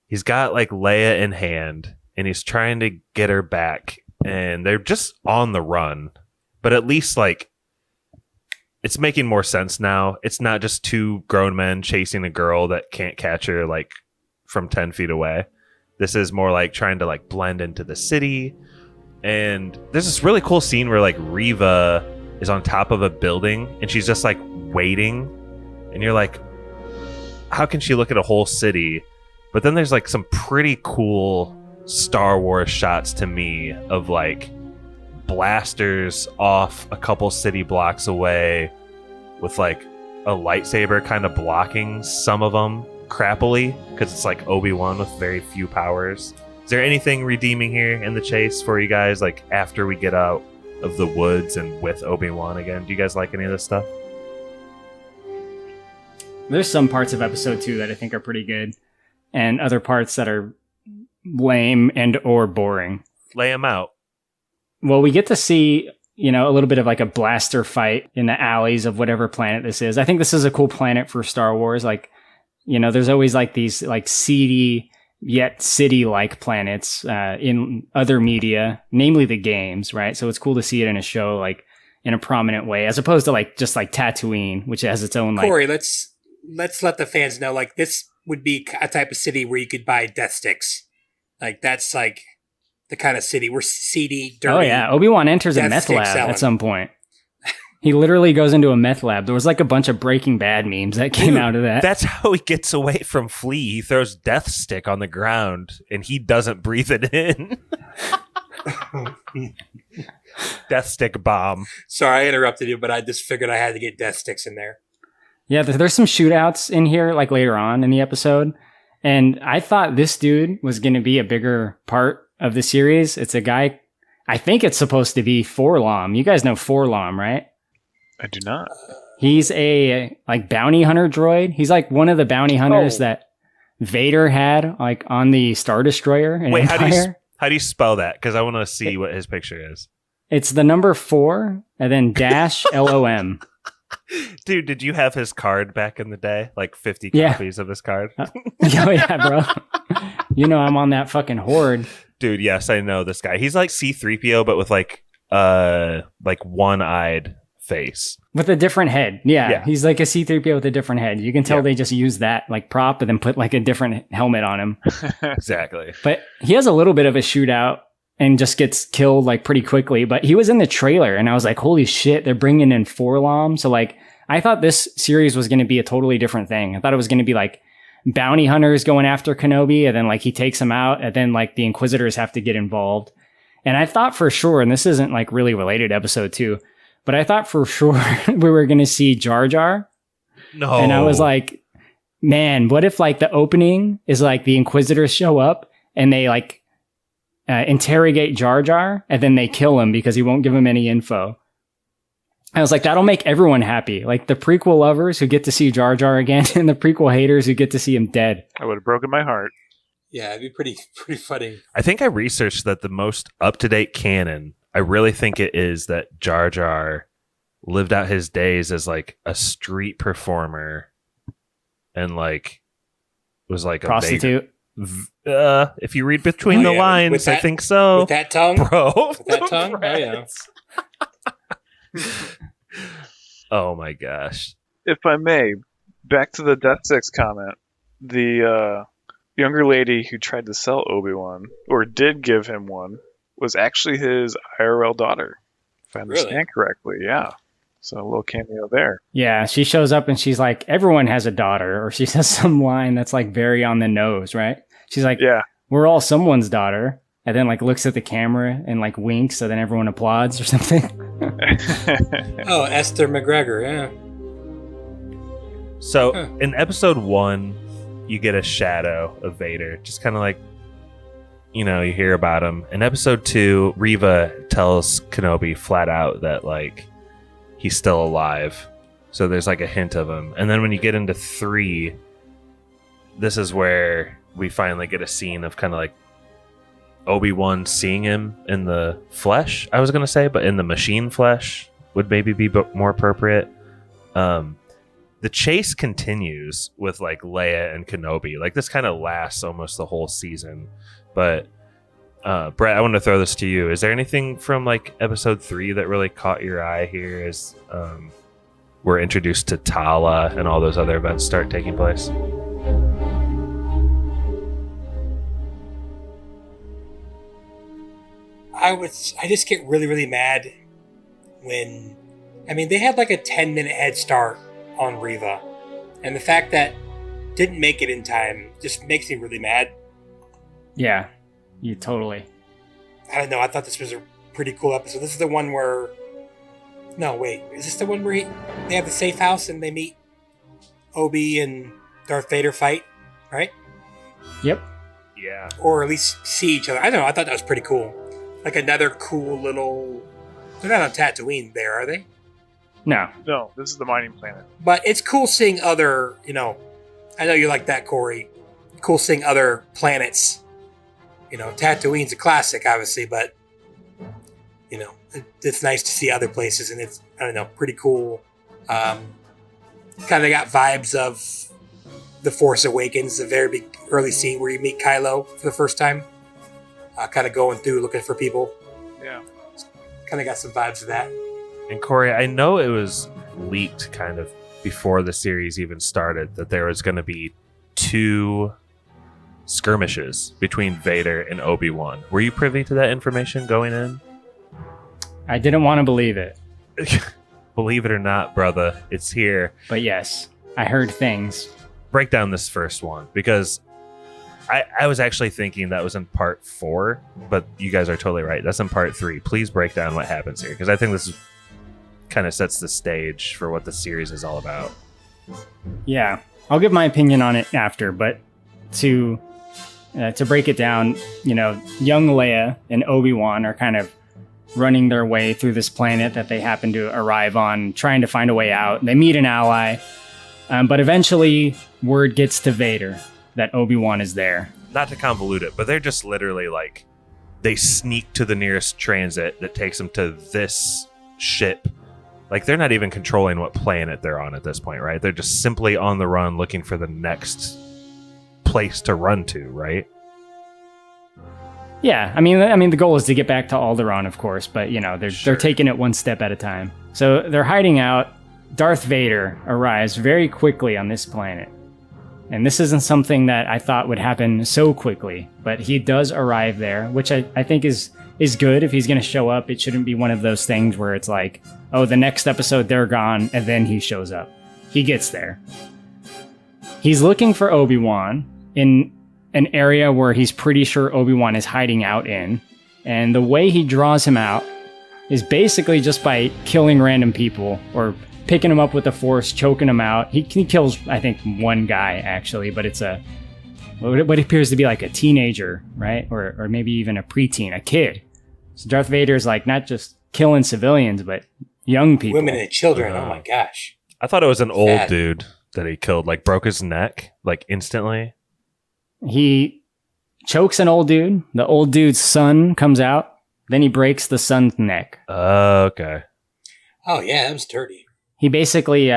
he's got like Leia in hand, and he's trying to get her back, and they're just on the run. But at least like it's making more sense now. It's not just two grown men chasing a girl that can't catch her like from 10 feet away. This is more like trying to like blend into the city. And there's this really cool scene where like Reva is on top of a building and she's just like waiting, and you're like, how can she look at a whole city? But then there's like some pretty cool Star Wars shots to me of like blasters off a couple city blocks away with like a lightsaber kind of blocking some of them crappily, because it's like Obi-Wan with very few powers. Is there anything redeeming here in the chase for you guys, like after we get out of the woods and with Obi-Wan again? Do you guys like any of this stuff? There's some parts of episode 2 that I think are pretty good, and other parts that are lame and or boring. Lay them out. Well, we get to see, a little bit of like a blaster fight in the alleys of whatever planet this is. I think this is a cool planet for Star Wars. Like, there's always like these like seedy yet city-like planets in other media, namely the games, right? So it's cool to see it in a show like in a prominent way, as opposed to like just like Tatooine, which has its own like. Korey, let's let the fans know, like, this would be a type of city where you could buy death sticks. Like that's the kind of city. We're seedy, dirty. Oh yeah, Obi-Wan enters a death meth stick lab selling. at some point. He literally goes into a meth lab. There was like a bunch of Breaking Bad memes that came out of that. That's how he gets away from Flea. He throws Death Stick on the ground, and he doesn't breathe it in. Death Stick bomb. Sorry, I interrupted you, but I just figured I had to get death sticks in there. Yeah, there's some shootouts in here, like later on in the episode. And I thought this dude was going to be a bigger part of the series. It's a guy, I think it's supposed to be Forlom. You guys know Forlom, right? I do not. He's a like bounty hunter droid. He's like one of the bounty hunters that Vader had like on the Star Destroyer in Wait, Empire. how do you spell that? Because I want to see what his picture is. It's the number 4 and then dash LOM. Dude, did you have his card back in the day? Like 50 Yeah. copies of his card? Oh yeah, bro. You know I'm on that fucking horde. Dude, yes, I know this guy. He's like C-3PO, but with like one-eyed face. With a different head. Yeah. Yeah. He's like a C-3PO with a different head. You can tell they just used that like prop and then put like a different helmet on him. Exactly. But he has a little bit of a shootout and just gets killed like pretty quickly. But he was in the trailer and I was like, holy shit, they're bringing in Forlom. So like, I thought this series was going to be a totally different thing. I thought it was going to be like bounty hunters going after Kenobi and then like he takes them out and then like the Inquisitors have to get involved. And I thought for sure, and this isn't like really related to episode 2, but I thought for sure we were going to see Jar Jar. No. And I was like, man, what if like the opening is like the Inquisitors show up and they like interrogate Jar Jar and then they kill him because he won't give him any info. I was like, that'll make everyone happy. Like the prequel lovers who get to see Jar Jar again and the prequel haters who get to see him dead. I would have broken my heart. Yeah, it'd be pretty funny. I think I researched that the most up-to-date canon, I really think it is that Jar Jar lived out his days as like a street performer and like was like Prostitute. If you read between the lines, I think so. With that tongue? Bro. With that tongue? Oh, yeah. Oh my gosh. If I may, back to the Death Six comment. The younger lady who tried to sell Obi-Wan, or did give him one, was actually his IRL daughter, if I understand correctly. Yeah. So a little cameo there. Yeah, she shows up and she's like, everyone has a daughter. Or she says some line that's like very on the nose, right? She's like, yeah, we're all someone's daughter. And then like looks at the camera and like winks. So then everyone applauds or something. Oh, Esther McGregor, yeah. So in episode 1, you get a shadow of Vader. Just kind of like, you know, you hear about him. In episode 2, Reva tells Kenobi flat out that like he's still alive. So there's like a hint of him. And then when you get into 3, this is where we finally get a scene of kind of like Obi-Wan seeing him in the flesh, I was going to say, but in the machine flesh would maybe be more appropriate. The chase continues with like Leia and Kenobi. Like this kind of lasts almost the whole season. But Brett, I want to throw this to you. Is there anything from like episode 3 that really caught your eye here as we're introduced to Tala and all those other events start taking place? I just get really, really mad when, I mean, they had like a 10-minute head start on Reva, and the fact that didn't make it in time just makes me really mad. Yeah, you totally. I don't know. I thought this was a pretty cool episode. This is the one where, no, wait, is this the one where they have the safe house and they meet Obi and Darth Vader fight, right? Yep. Yeah. Or at least see each other. I don't know. I thought that was pretty cool. Like another cool little... They're not on Tatooine there, are they? No. No, this is the mining planet. But it's cool seeing other, you know... I know you like that, Korey. Cool seeing other planets. You know, Tatooine's a classic, obviously, but... You know, it's nice to see other places, and it's, I don't know, pretty cool. Kind of got vibes of The Force Awakens, the very big early scene where you meet Kylo for the first time. Kind of going through looking for people. Yeah. Kind of got some vibes of that. And Korey, I know it was leaked kind of before the series even started that there was going to be 2 skirmishes between Vader and Obi-Wan. Were you privy to that information going in? I didn't want to believe it. Believe it or not, brother, it's here. But yes, I heard things. Break down this first one, because I was actually thinking that was in part 4, but you guys are totally right. That's in part 3. Please break down what happens here, because I think this kind of sets the stage for what the series is all about. Yeah, I'll give my opinion on it after, but to break it down, young Leia and Obi-Wan are kind of running their way through this planet that they happen to arrive on, trying to find a way out. They meet an ally, but eventually word gets to Vader that Obi-Wan is there. Not to convolute it, but they're just literally like, they sneak to the nearest transit that takes them to this ship. Like, they're not even controlling what planet they're on at this point, right? They're just simply on the run looking for the next place to run to, right? Yeah, I mean, the goal is to get back to Alderaan, of course, but they're taking it one step at a time. So they're hiding out. Darth Vader arrives very quickly on this planet, and this isn't something that I thought would happen so quickly, but he does arrive there, which I think is good. If he's going to show up, it shouldn't be one of those things where it's like, oh, the next episode they're gone, and then he shows up. He gets there. He's looking for Obi-Wan in an area where he's pretty sure Obi-Wan is hiding out in. And the way he draws him out is basically just by killing random people or picking them up with the Force, choking them out. He kills, I think, one guy, actually, but it's what appears to be like a teenager, right? Or maybe even a preteen, a kid. So Darth Vader is like not just killing civilians, but young people. Women and children, oh my gosh. I thought it was an old dude that he killed, like broke his neck, like instantly. He chokes an old dude. The old dude's son comes out. Then he breaks the son's neck. Okay. Oh, yeah, that was dirty. He basically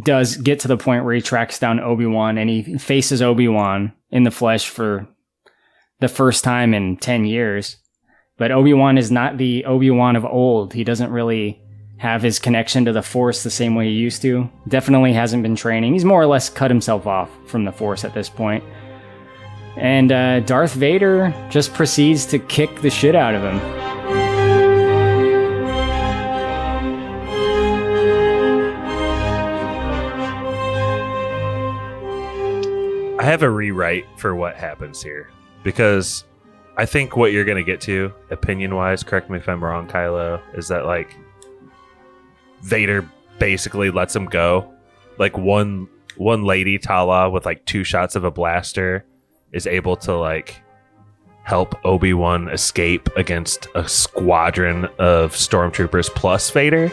does get to the point where he tracks down Obi-Wan, and he faces Obi-Wan in the flesh for the first time in 10 years. But Obi-Wan is not the Obi-Wan of old. He doesn't really have his connection to the Force the same way he used to. Definitely hasn't been training. He's more or less cut himself off from the Force at this point. And Darth Vader just proceeds to kick the shit out of him. I have a rewrite for what happens here, because I think what you're going to get to, opinion-wise, correct me if I'm wrong, Kylo, is that, like, Vader basically lets him go. Like, one lady, Tala, with, like, 2 shots of a blaster is able to, like, help Obi-Wan escape against a squadron of stormtroopers plus Vader.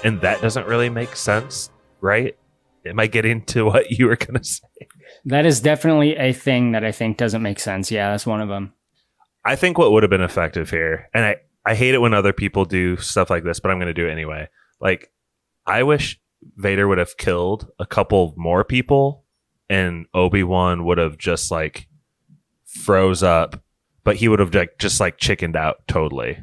And that doesn't really make sense, right? Am I getting to what you were going to say? That is definitely a thing that I think doesn't make sense. Yeah, that's one of them. I think what would have been effective here, and I hate it when other people do stuff like this, but I'm going to do it anyway. Like, I wish Vader would have killed a couple more people and Obi-Wan would have just, like, froze up, but he would have, like, just, like, chickened out totally.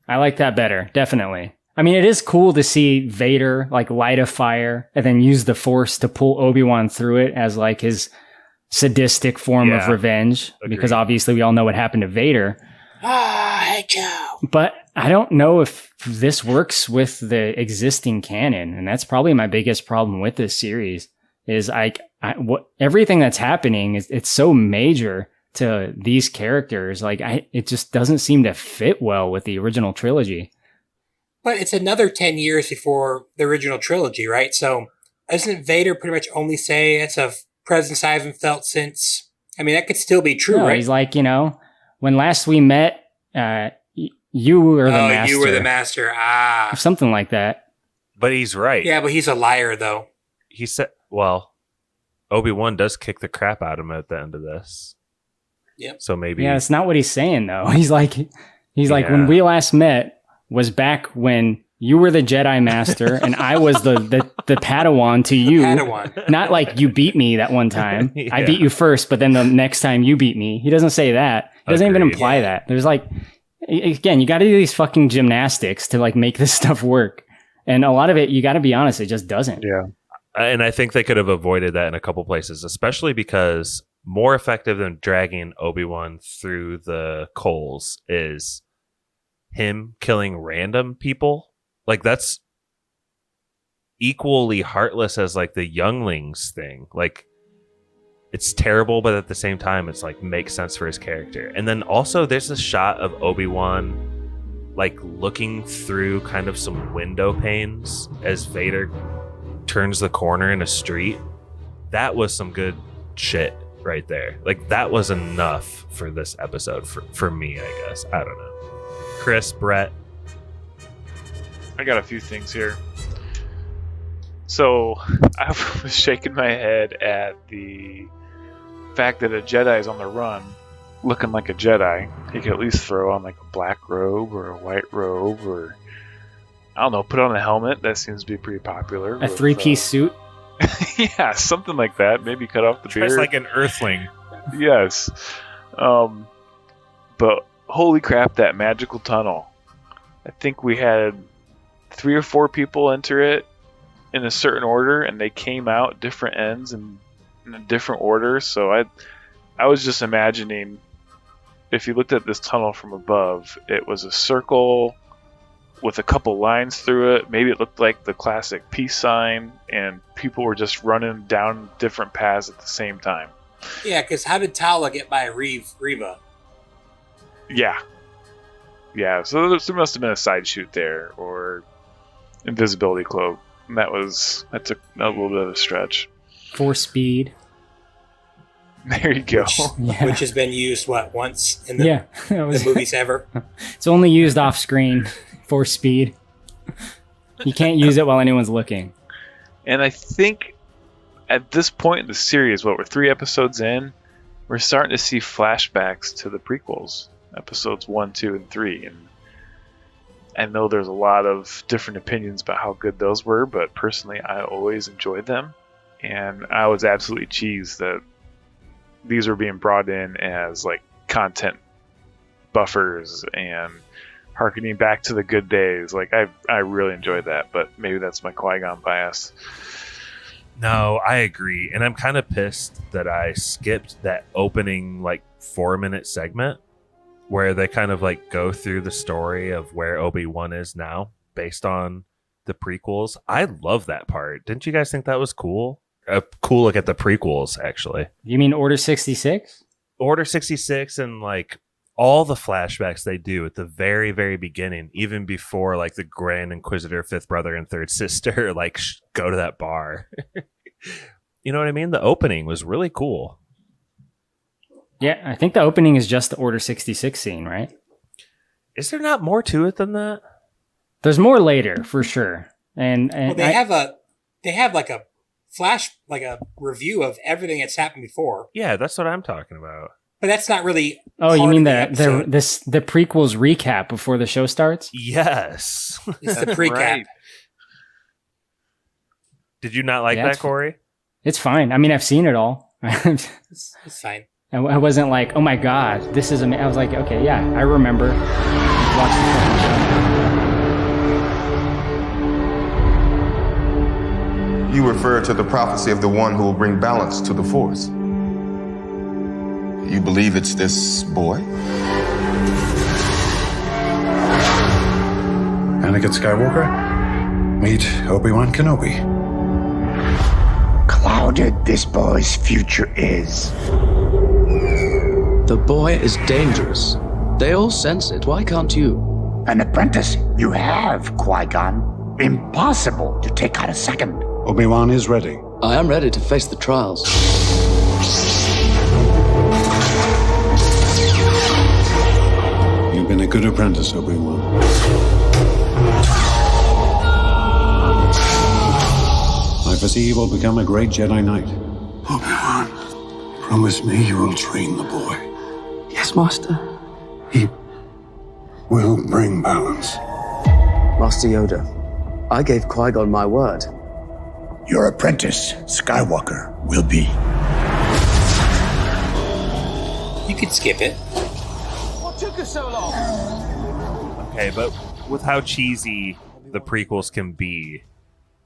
I like that better, definitely. I mean, it is cool to see Vader, like, light a fire and then use the Force to pull Obi-Wan through it as, like, his sadistic form of revenge. Agreed. Because obviously we all know what happened to Vader. Hey, Joe. But I don't know if this works with the existing canon, and that's probably my biggest problem with this series. Is everything that's happening is it's so major to these characters. Like, it just doesn't seem to fit well with the original trilogy. But it's another 10 years before the original trilogy, right? So doesn't Vader pretty much only say it's a presence I haven't felt since? I mean, that could still be true, right? He's like, when last we met, you were the master. You were the master. Or something like that. But he's right. Yeah, but he's a liar, though. He said, well, Obi-Wan does kick the crap out of him at the end of this. Yep. So maybe. Yeah, it's not what he's saying, though. He's like, when we last met was back when you were the Jedi Master and I was the Padawan to you. Padawan. Not like you beat me that one time. Yeah. I beat you first, but then the next time you beat me. He doesn't say that. He doesn't even imply that. There's like, again, you got to do these fucking gymnastics to like make this stuff work. And a lot of it, you got to be honest, it just doesn't. Yeah. And I think they could have avoided that in a couple places, especially because more effective than dragging Obi-Wan through the coals is him killing random people. Like, that's equally heartless as like the younglings thing. Like, it's terrible, but at the same time, it's like makes sense for his character. And then also there's a shot of Obi-Wan like looking through kind of some window panes as Vader turns the corner in a street. That was some good shit right there. Like, that was enough for this episode for me, I guess. I don't know. Chris, Brett. I got a few things here. So I was shaking my head at the fact that a Jedi is on the run looking like a Jedi. He could at least throw on like a black robe or a white robe, or I don't know, put on a helmet. That seems to be pretty popular. A three-piece suit. Yeah, something like that. Maybe cut off the beard. Dressed like an Earthling. Yes. But holy crap, that magical tunnel. I think we had 3 or 4 people enter it in a certain order, and they came out different ends and in a different order. So I was just imagining, if you looked at this tunnel from above, it was a circle with a couple lines through it. Maybe it looked like the classic peace sign, and people were just running down different paths at the same time. Yeah, because how did Tala get by Reva? Yeah. Yeah, so there must have been a side shoot there, or invisibility cloak. And that took a little bit of a stretch. Force speed. There you go. Which has been used, once in the movies ever? It's only used off screen. Force speed. You can't use it while anyone's looking. And I think at this point in the series, we're 3 episodes in, we're starting to see flashbacks to the prequels, episodes 1, 2, and 3. And I know there's a lot of different opinions about how good those were, but personally, I always enjoyed them. And I was absolutely cheesed that these were being brought in as like content buffers and harkening back to the good days. Like, I really enjoyed that, but maybe that's my Qui-Gon bias. No, I agree. And I'm kind of pissed that I skipped that opening like 4-minute segment where they kind of like go through the story of where Obi-Wan is now based on the prequels. I love that part. Didn't you guys think that was cool? A cool look at the prequels, actually. You mean Order 66? Order 66 and like all the flashbacks they do at the very, very beginning, even before like the Grand Inquisitor, 5th brother, and 3rd sister like go to that bar. You know what I mean? The opening was really cool. Yeah, I think the opening is just the Order 66 scene, right? Is there not more to it than that? There's more later, for sure. And well, they have like a flash, like a review of everything that's happened before. Yeah, that's what I'm talking about. But that's not really. Oh, you mean the prequels recap before the show starts? Yes, it's the precap. Right. Did you not like that, Korey? It's fine. I mean, I've seen it all. It's fine. I wasn't like, oh my god, this is amazing. I was like, okay, yeah, I remember. Watch the fucking show. You refer to the prophecy of the one who will bring balance to the Force. You believe it's this boy? Anakin Skywalker? Meet Obi-Wan Kenobi. Clouded this boy's future is. The boy is dangerous. They all sense it. Why can't you? An apprentice you have, Qui-Gon. Impossible to take out a second. Obi-Wan is ready. I am ready to face the trials. You've been a good apprentice, Obi-Wan. I foresee you will become a great Jedi Knight. Obi-Wan, promise me you will train the boy. Yes, Master. He will bring balance. Master Yoda, I gave Qui-Gon my word. Your apprentice, Skywalker, will be. You could skip it. What took us so long? Okay, but with how cheesy the prequels can be,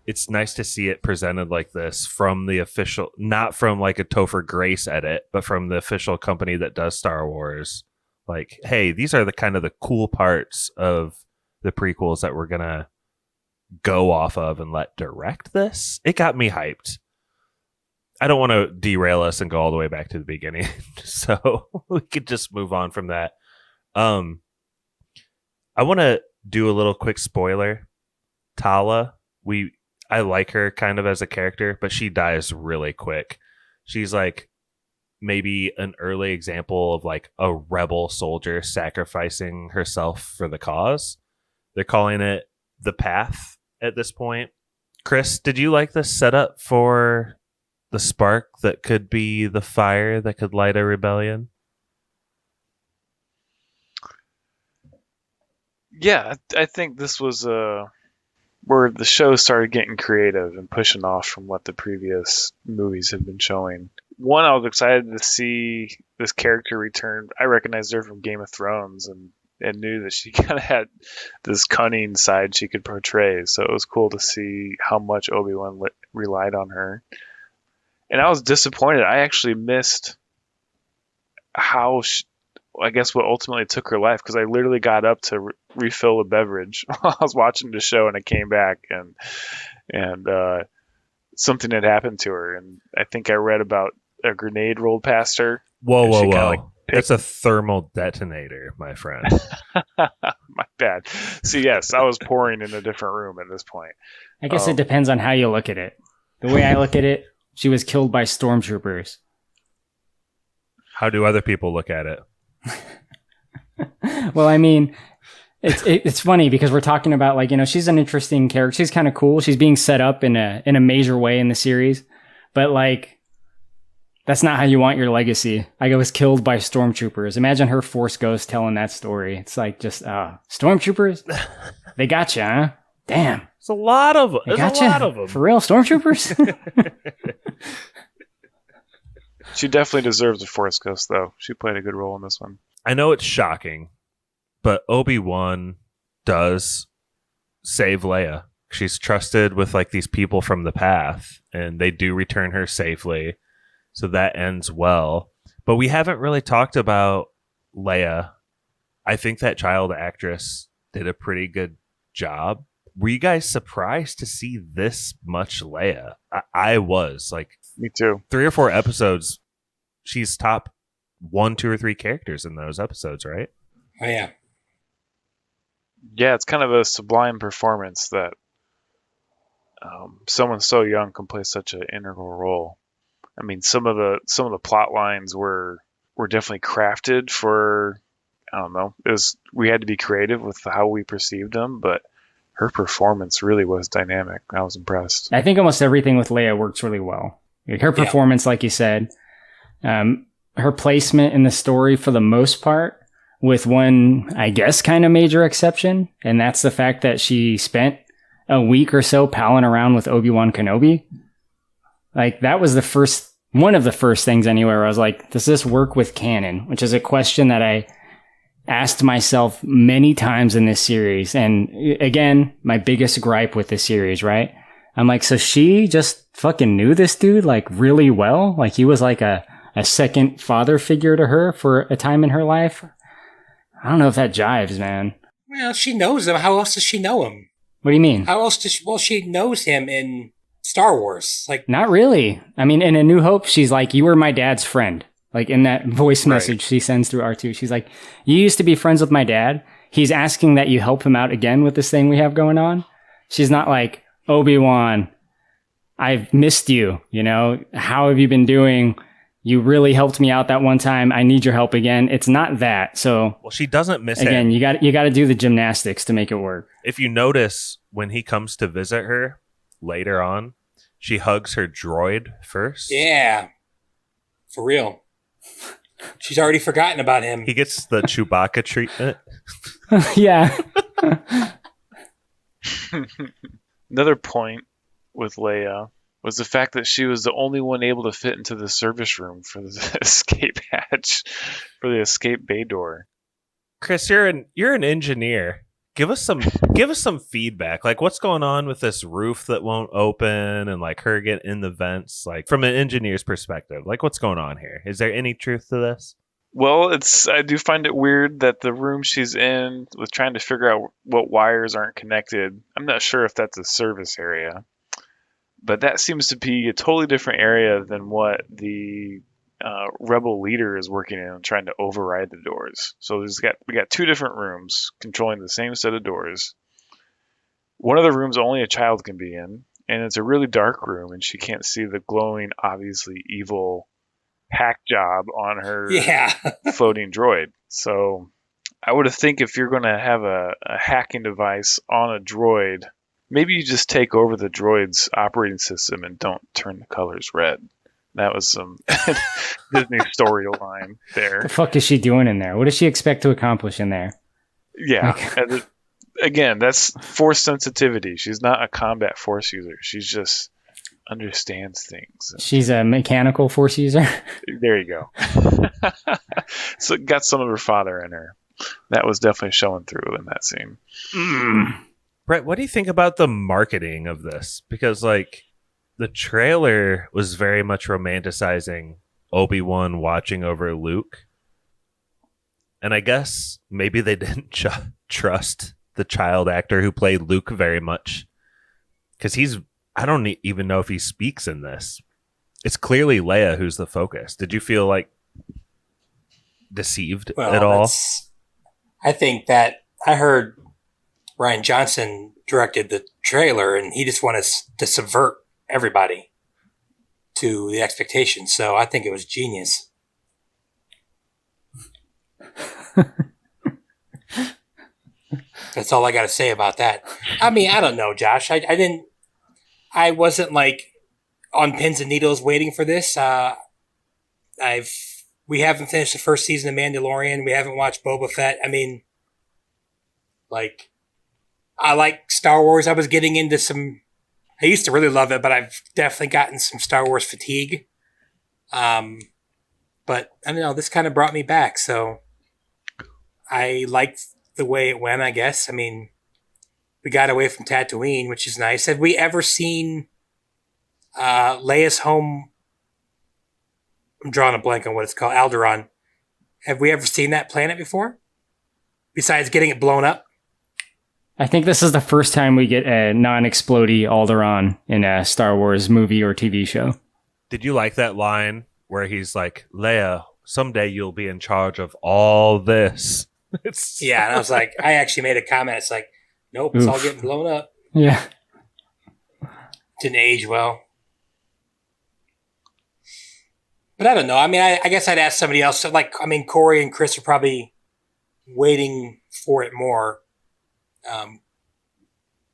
it's nice to see it presented like this from the official, not from like a Topher Grace edit, but from the official company that does Star Wars. Like, hey, these are the kind of the cool parts of the prequels that we're going to go off of and let direct this. It got me hyped. I don't want to derail us and go all the way back to the beginning. So we could just move on from that. I want to do a little quick spoiler. Tala, I like her kind of as a character, but she dies really quick. She's like maybe an early example of like a rebel soldier sacrificing herself for the cause. They're calling it the path at this point. Chris, did you like the setup for the spark that could be the fire that could light a rebellion? Yeah, I think this was where the show started getting creative and pushing off from what the previous movies had been showing. One, I was excited to see this character return. I recognized her from Game of Thrones and knew that she kind of had this cunning side she could portray. So it was cool to see how much Obi-Wan relied on her. And I was disappointed. I actually missed how, I guess, what ultimately took her life, because I literally got up to refill a beverage while I was watching the show, and I came back and something had happened to her. And I think I read about a grenade rolled past her. Whoa. It's a thermal detonator, my friend. My bad. So yes, I was pouring in a different room at this point. I guess it depends on how you look at it. The way I look at it, she was killed by stormtroopers. How do other people look at it? Well, I mean, it's funny because we're talking about, like, you know, she's an interesting character. She's kind of cool. She's being set up in a major way in the series, but like, that's not how you want your legacy. I was killed by stormtroopers. Imagine her Force Ghost telling that story. It's like, just stormtroopers. They got you, huh? Damn. It's a lot of them. There's a lot of them. For real, stormtroopers. She definitely deserves a Force Ghost, though. She played a good role in this one. I know it's shocking, but Obi-Wan does save Leia. She's trusted with like these people from the path, and they do return her safely. So that ends well. But we haven't really talked about Leia. I think that child actress did a pretty good job. Were you guys surprised to see this much Leia? I was. Like, me too. 3 or 4 episodes, she's top 1, 2, or 3 characters in those episodes, right? Oh, yeah. Yeah, it's kind of a sublime performance that someone so young can play such an integral role. I mean, some of the plot lines were definitely crafted for, I don't know, we had to be creative with how we perceived them, but her performance really was dynamic. I was impressed. I think almost everything with Leia works really well. Like her performance, like you said, her placement in the story for the most part, with one, I guess, kind of major exception, and that's the fact that she spent a week or so palling around with Obi-Wan Kenobi. Like, that was one of the first things anyway where I was like, does this work with canon? Which is a question that I asked myself many times in this series. And again, my biggest gripe with this series, right? I'm like, so she just fucking knew this dude like really well? Like he was like a second father figure to her for a time in her life? I don't know if that jives, man. Well, she knows him. How else does she know him? What do you mean? How else does she knows him in Star Wars. Like, not really. I mean, in A New Hope, she's like, you were my dad's friend. Like in that voice message she sends through R2, she's like, you used to be friends with my dad. He's asking that you help him out again with this thing we have going on. She's not like, Obi-Wan, I've missed you. You know, how have you been doing? You really helped me out that one time. I need your help again. It's not that. So, well, she doesn't miss again. him. You got to do the gymnastics to make it work. If you notice, when he comes to visit her later on, she hugs her droid first. Yeah, for real. She's already forgotten about him. He gets the Chewbacca treatment. Yeah. Another point with Leia was the fact that she was the only one able to fit into the service room for the escape hatch, for the escape bay door. Chris, you're an engineer. Give us some feedback. Like, what's going on with this roof that won't open, and like her get in the vents? Like, from an engineer's perspective, like, what's going on here? Is there any truth to this? Well, I do find it weird that the room she's in was trying to figure out what wires aren't connected. I'm not sure if that's a service area, but that seems to be a totally different area than what the rebel leader is working in, trying to override the doors. So we got two different rooms controlling the same set of doors. One of the rooms only a child can be in, and it's a really dark room, and she can't see the glowing, obviously evil hack job on her floating droid. So I would think if you're going to have a hacking device on a droid, maybe you just take over the droid's operating system and don't turn the colors red. That was some Disney storyline there. The fuck is she doing in there? What does she expect to accomplish in there? Yeah. Again, that's force sensitivity. She's not a combat force user. She's just understands things. She's a mechanical force user. There you go. So got some of her father in her. That was definitely showing through in that scene. Brett, what do you think about the marketing of this? Because like the trailer was very much romanticizing Obi-Wan watching over Luke. And I guess maybe they didn't trust the child actor who played Luke very much. Because I don't even know if he speaks in this. It's clearly Leia who's the focus. Did you feel like deceived at all? I think that I heard Rian Johnson directed the trailer and he just wanted to subvert everybody to the expectations. So I think it was genius. That's all I got to say about that. I mean, I don't know, Josh. I wasn't like on pins and needles waiting for this. We haven't finished the first season of Mandalorian. We haven't watched Boba Fett. I mean, like, I like Star Wars. I was getting into I used to really love it, but I've definitely gotten some Star Wars fatigue. But I don't know, this kind of brought me back. So I liked the way it went, I guess. I mean, we got away from Tatooine, which is nice. Have we ever seen Leia's home? I'm drawing a blank on what it's called. Alderaan. Have we ever seen that planet before? Besides getting it blown up? I think this is the first time we get a non-explodey Alderaan in a Star Wars movie or TV show. Did you like that line where he's like, Leia, someday you'll be in charge of all this? Yeah, and I was like, I actually made a comment. It's like, nope, it's all getting blown up. Yeah. Didn't age well. But I don't know. I mean, I guess I'd ask somebody else. So, like, I mean, Korey and Chris are probably waiting for it more.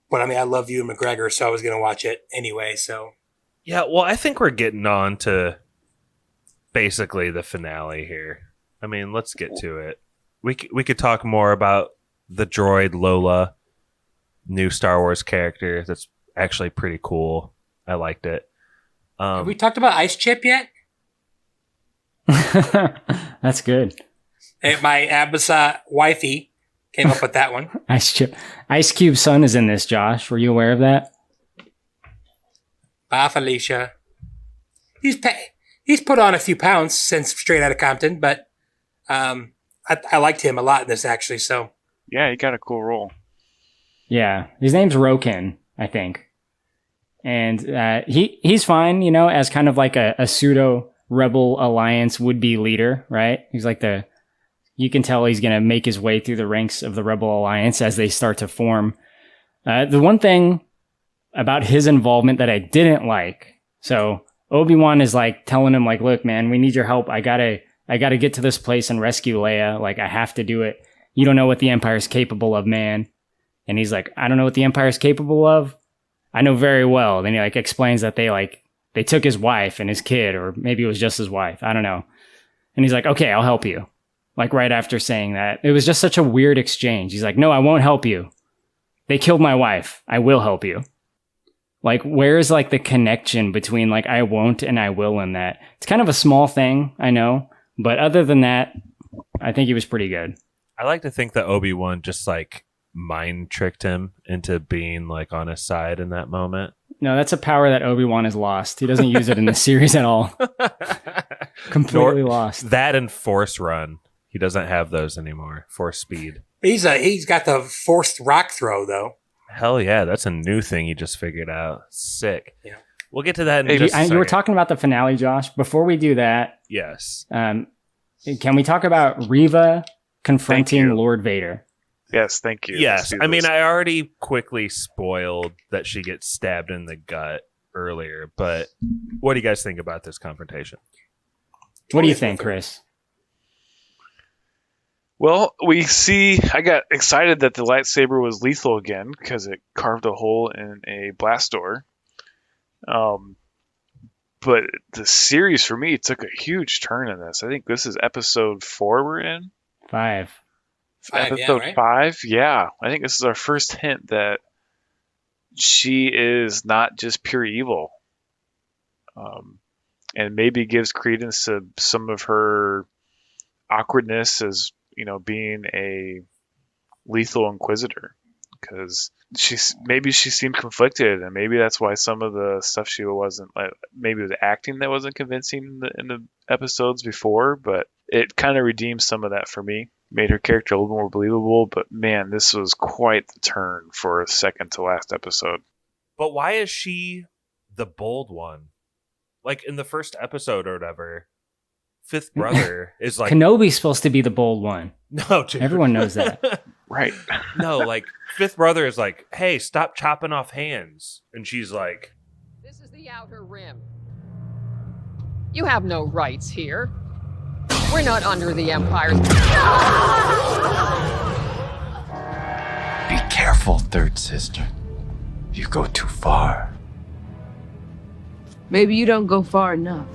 But I mean, I love Ewan McGregor, so I was going to watch it anyway. So yeah, well, I think we're getting on to basically the finale here. I mean, let's get to it. We could talk more about the droid Lola, new Star Wars character. That's actually pretty cool. I liked it. Have we talked about Ice Chip yet? That's good. Hey, my Abasa wifey came up with that one. Ice Chip. Ice Cube's son is in this, Josh. Were you aware of that? Bye, Felicia. He's put on a few pounds since Straight Outta Compton, but I liked him a lot in this, actually. So yeah, he got a cool role. Yeah, his name's Roken, I think, and he's fine, you know, as kind of like a pseudo Rebel Alliance would-be leader, right? He's like you can tell he's gonna make his way through the ranks of the Rebel Alliance as they start to form. The one thing about his involvement that I didn't like, so Obi-Wan is like telling him like, look, man, we need your help. I gotta get to this place and rescue Leia. Like, I have to do it. You don't know what the Empire's capable of, man. And he's like, I don't know what the Empire's capable of. I know very well. Then he like explains that they took his wife and his kid, or maybe it was just his wife. I don't know. And he's like, okay, I'll help you. Like right after saying that, it was just such a weird exchange. He's like, no, I won't help you. They killed my wife. I will help you. Like, where's like the connection between like I won't and I will in that? It's kind of a small thing, I know. But other than that, I think he was pretty good. I like to think that Obi-Wan just like mind tricked him into being like on his side in that moment. No, that's a power that Obi-Wan has lost. He doesn't use it in the series at all. Completely lost. That and Force Run. He doesn't have those anymore. Force Speed. He's got the forced rock throw though. Hell yeah, that's a new thing you just figured out. Sick. Yeah. We'll get to that in just a second. You were talking about the finale, Josh. Before we do that, yes. Can we talk about Reva confronting Lord Vader? Yes, thank you. Yes, I mean, I already quickly spoiled that she gets stabbed in the gut earlier, but what do you guys think about this confrontation? What do you think, Chris? Well, I got excited that the lightsaber was lethal again because it carved a hole in a blast door. But the series for me took a huge turn in this. I think this is episode 4 we're in. 5. Episode 5? Yeah. I think this is our first hint that she is not just pure evil. And maybe gives credence to some of her awkwardness as, being a lethal inquisitor. Because she seemed conflicted, and maybe that's why some of the stuff she wasn't, maybe it was acting that wasn't convincing in the episodes before, but it kind of redeemed some of that for me. Made her character a little more believable, but man, this was quite the turn for a second to last episode. But why is she the bold one? Like in the first episode or whatever, fifth brother is like... Kenobi's supposed to be the bold one. No, dude. Everyone knows that. Right. No, like fifth brother is like, hey, stop chopping off hands. And she's like... This is the Outer Rim. You have no rights here. We're not under the Empire's... Be careful, third sister. You go too far. Maybe you don't go far enough.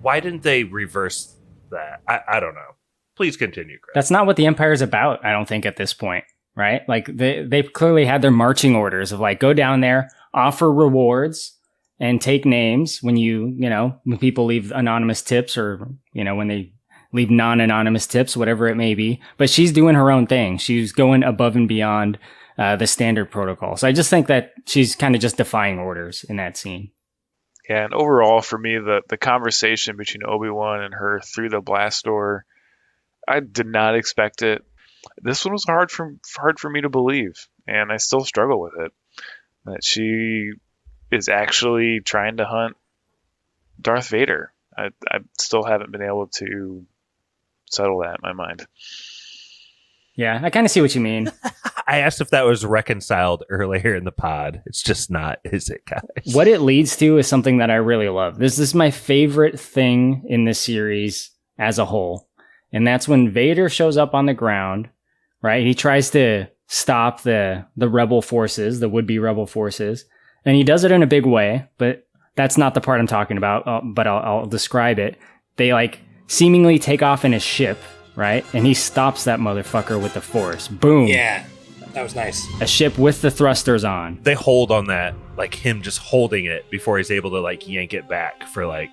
Why didn't they reverse that? I don't know. Please continue, Chris. That's not what the Empire's about, I don't think, at this point, right? Like, they clearly had their marching orders of, like, go down there, offer rewards, and take names when when people leave anonymous tips or, when they leave non-anonymous tips, whatever it may be. But she's doing her own thing. She's going above and beyond the standard protocol. So I just think that she's kind of just defying orders in that scene. Yeah, and overall, for me, the conversation between Obi-Wan and her through the blast door, I did not expect it. This one was hard for me to believe, and I still struggle with it. That she is actually trying to hunt Darth Vader. I still haven't been able to settle that in my mind. Yeah, I kind of see what you mean. I asked if that was reconciled earlier in the pod. It's just not, is it, guys? What it leads to is something that I really love. This is my favorite thing in this series as a whole. And that's when Vader shows up on the ground, right? He tries to stop the rebel forces, the would-be rebel forces. And he does it in a big way, but that's not the part I'm talking about. But I'll describe it. They seemingly take off in a ship, right? And he stops that motherfucker with the Force. Boom. Yeah, that was nice. A ship with the thrusters on. They hold on that, him just holding it before he's able to yank it back for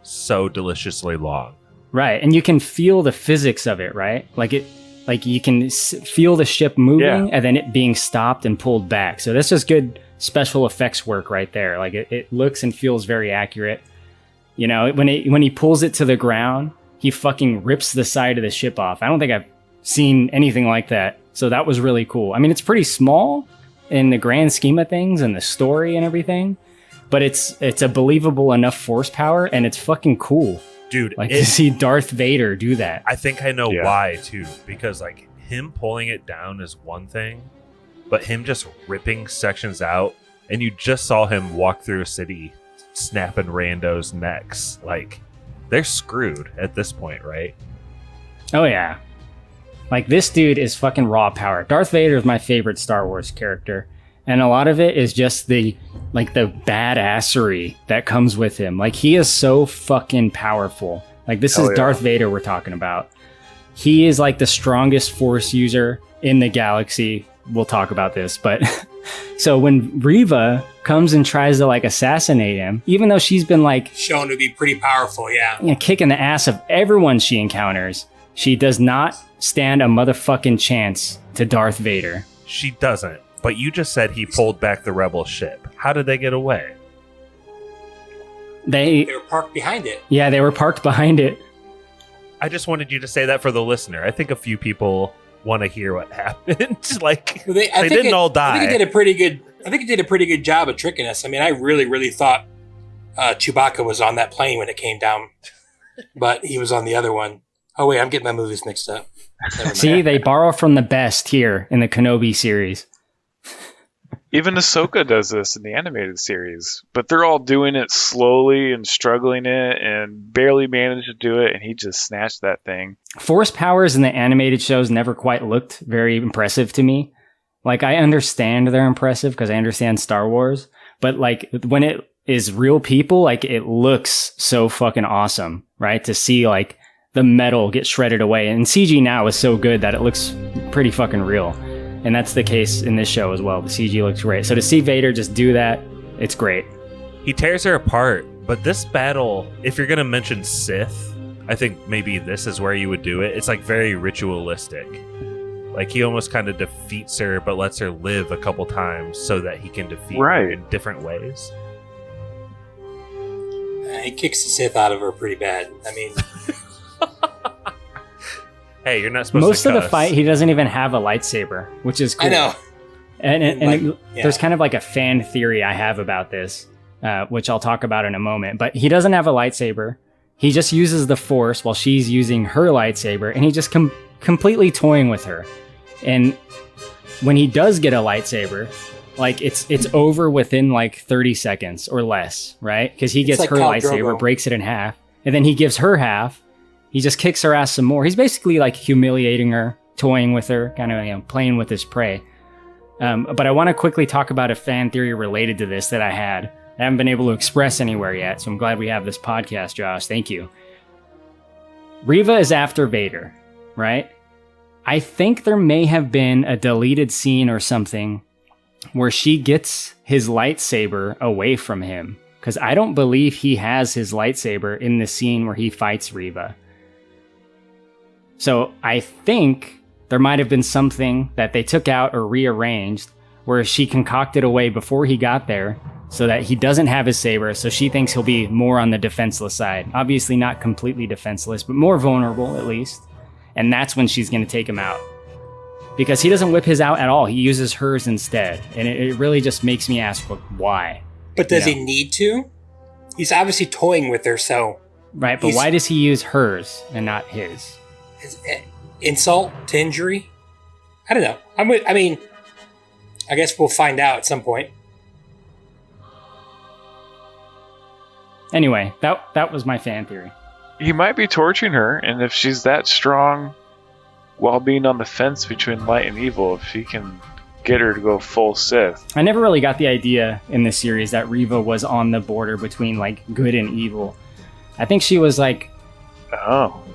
so deliciously long. Right, and you can feel the physics of it, right? You can feel the ship moving and then it being stopped and pulled back. So that's just good special effects work right there. It looks and feels very accurate. When he pulls it to the ground, he fucking rips the side of the ship off. I don't think I've seen anything like that. So that was really cool. I mean, it's pretty small in the grand scheme of things and the story and everything, but it's a believable enough force power and it's fucking cool. Dude, to see Darth Vader do that. I think I know why too, because him pulling it down is one thing, but him just ripping sections out, and you just saw him walk through a city snapping randos' necks. They're screwed at this point, right? Oh yeah. This dude is fucking raw power. Darth Vader is my favorite Star Wars character. And a lot of it is just the badassery that comes with him. He is so fucking powerful. This is Darth Vader we're talking about. He is the strongest Force user in the galaxy. We'll talk about this, but so when Reva comes and tries to assassinate him, even though she's been shown to be pretty powerful, yeah. Kicking the ass of everyone she encounters, She does not stand a motherfucking chance to Darth Vader. She doesn't. But you just said he pulled back the rebel ship. How did they get away? They were parked behind it. Yeah, they were parked behind it. I just wanted you to say that for the listener. I think a few people want to hear what happened. Like they didn't all die. I think it did a pretty good job of tricking us. I mean, I really thought Chewbacca was on that plane when it came down, but he was on the other one. Oh wait, I'm getting my movies mixed up. See, they borrow from the best here in the Kenobi series. Even Ahsoka does this in the animated series, but they're all doing it slowly and struggling it and barely manage to do it, and he just snatched that thing. Force powers in the animated shows never quite looked very impressive to me. Like, I understand they're impressive because I understand Star Wars, but like when it is real people, like it looks so fucking awesome, right? To see like the metal get shredded away, and CG now is so good that it looks pretty fucking real. And that's the case in this show as well. The CG looks great. So to see Vader just do that, it's great. He tears her apart, but this battle, if you're going to mention Sith, I think maybe this is where you would do it. It's like very ritualistic. Like he almost kind of defeats her, but lets her live a couple times so that he can defeat her in different ways. He kicks the Sith out of her pretty bad. I mean... Hey, you're not supposed Most to of the fight, he doesn't even have a lightsaber, which is cool. I know. And there's kind of like a fan theory I have about this, which I'll talk about in a moment. But he doesn't have a lightsaber. He just uses the Force while she's using her lightsaber, and he just completely toying with her. And when he does get a lightsaber, like it's over within like 30 seconds or less, right? Because he gets like her lightsaber, breaks it in half, and then he gives her half. He just kicks her ass some more. He's basically like humiliating her, toying with her, kind of playing with his prey. But I want to quickly talk about a fan theory related to this that I had. I haven't been able to express anywhere yet, so I'm glad we have this podcast, Josh. Thank you. Reva is after Vader, right? I think there may have been a deleted scene or something where she gets his lightsaber away from him, because I don't believe he has his lightsaber in the scene where he fights Reva. So I think there might have been something that they took out or rearranged where she concocted a way before he got there so that he doesn't have his saber, so she thinks he'll be more on the defenseless side. Obviously not completely defenseless, but more vulnerable at least. And that's when she's going to take him out. Because he doesn't whip his out at all. He uses hers instead. And it really just makes me ask, why? But does he need to? He's obviously toying with her, so... Right, but why does he use hers and not his? Insult to injury? I don't know. I mean, I guess we'll find out at some point. Anyway, that was my fan theory. He might be torturing her, and if she's that strong while being on the fence between light and evil, if he can get her to go full Sith. I never really got the idea in this series that Reva was on the border between like good and evil. I think she was like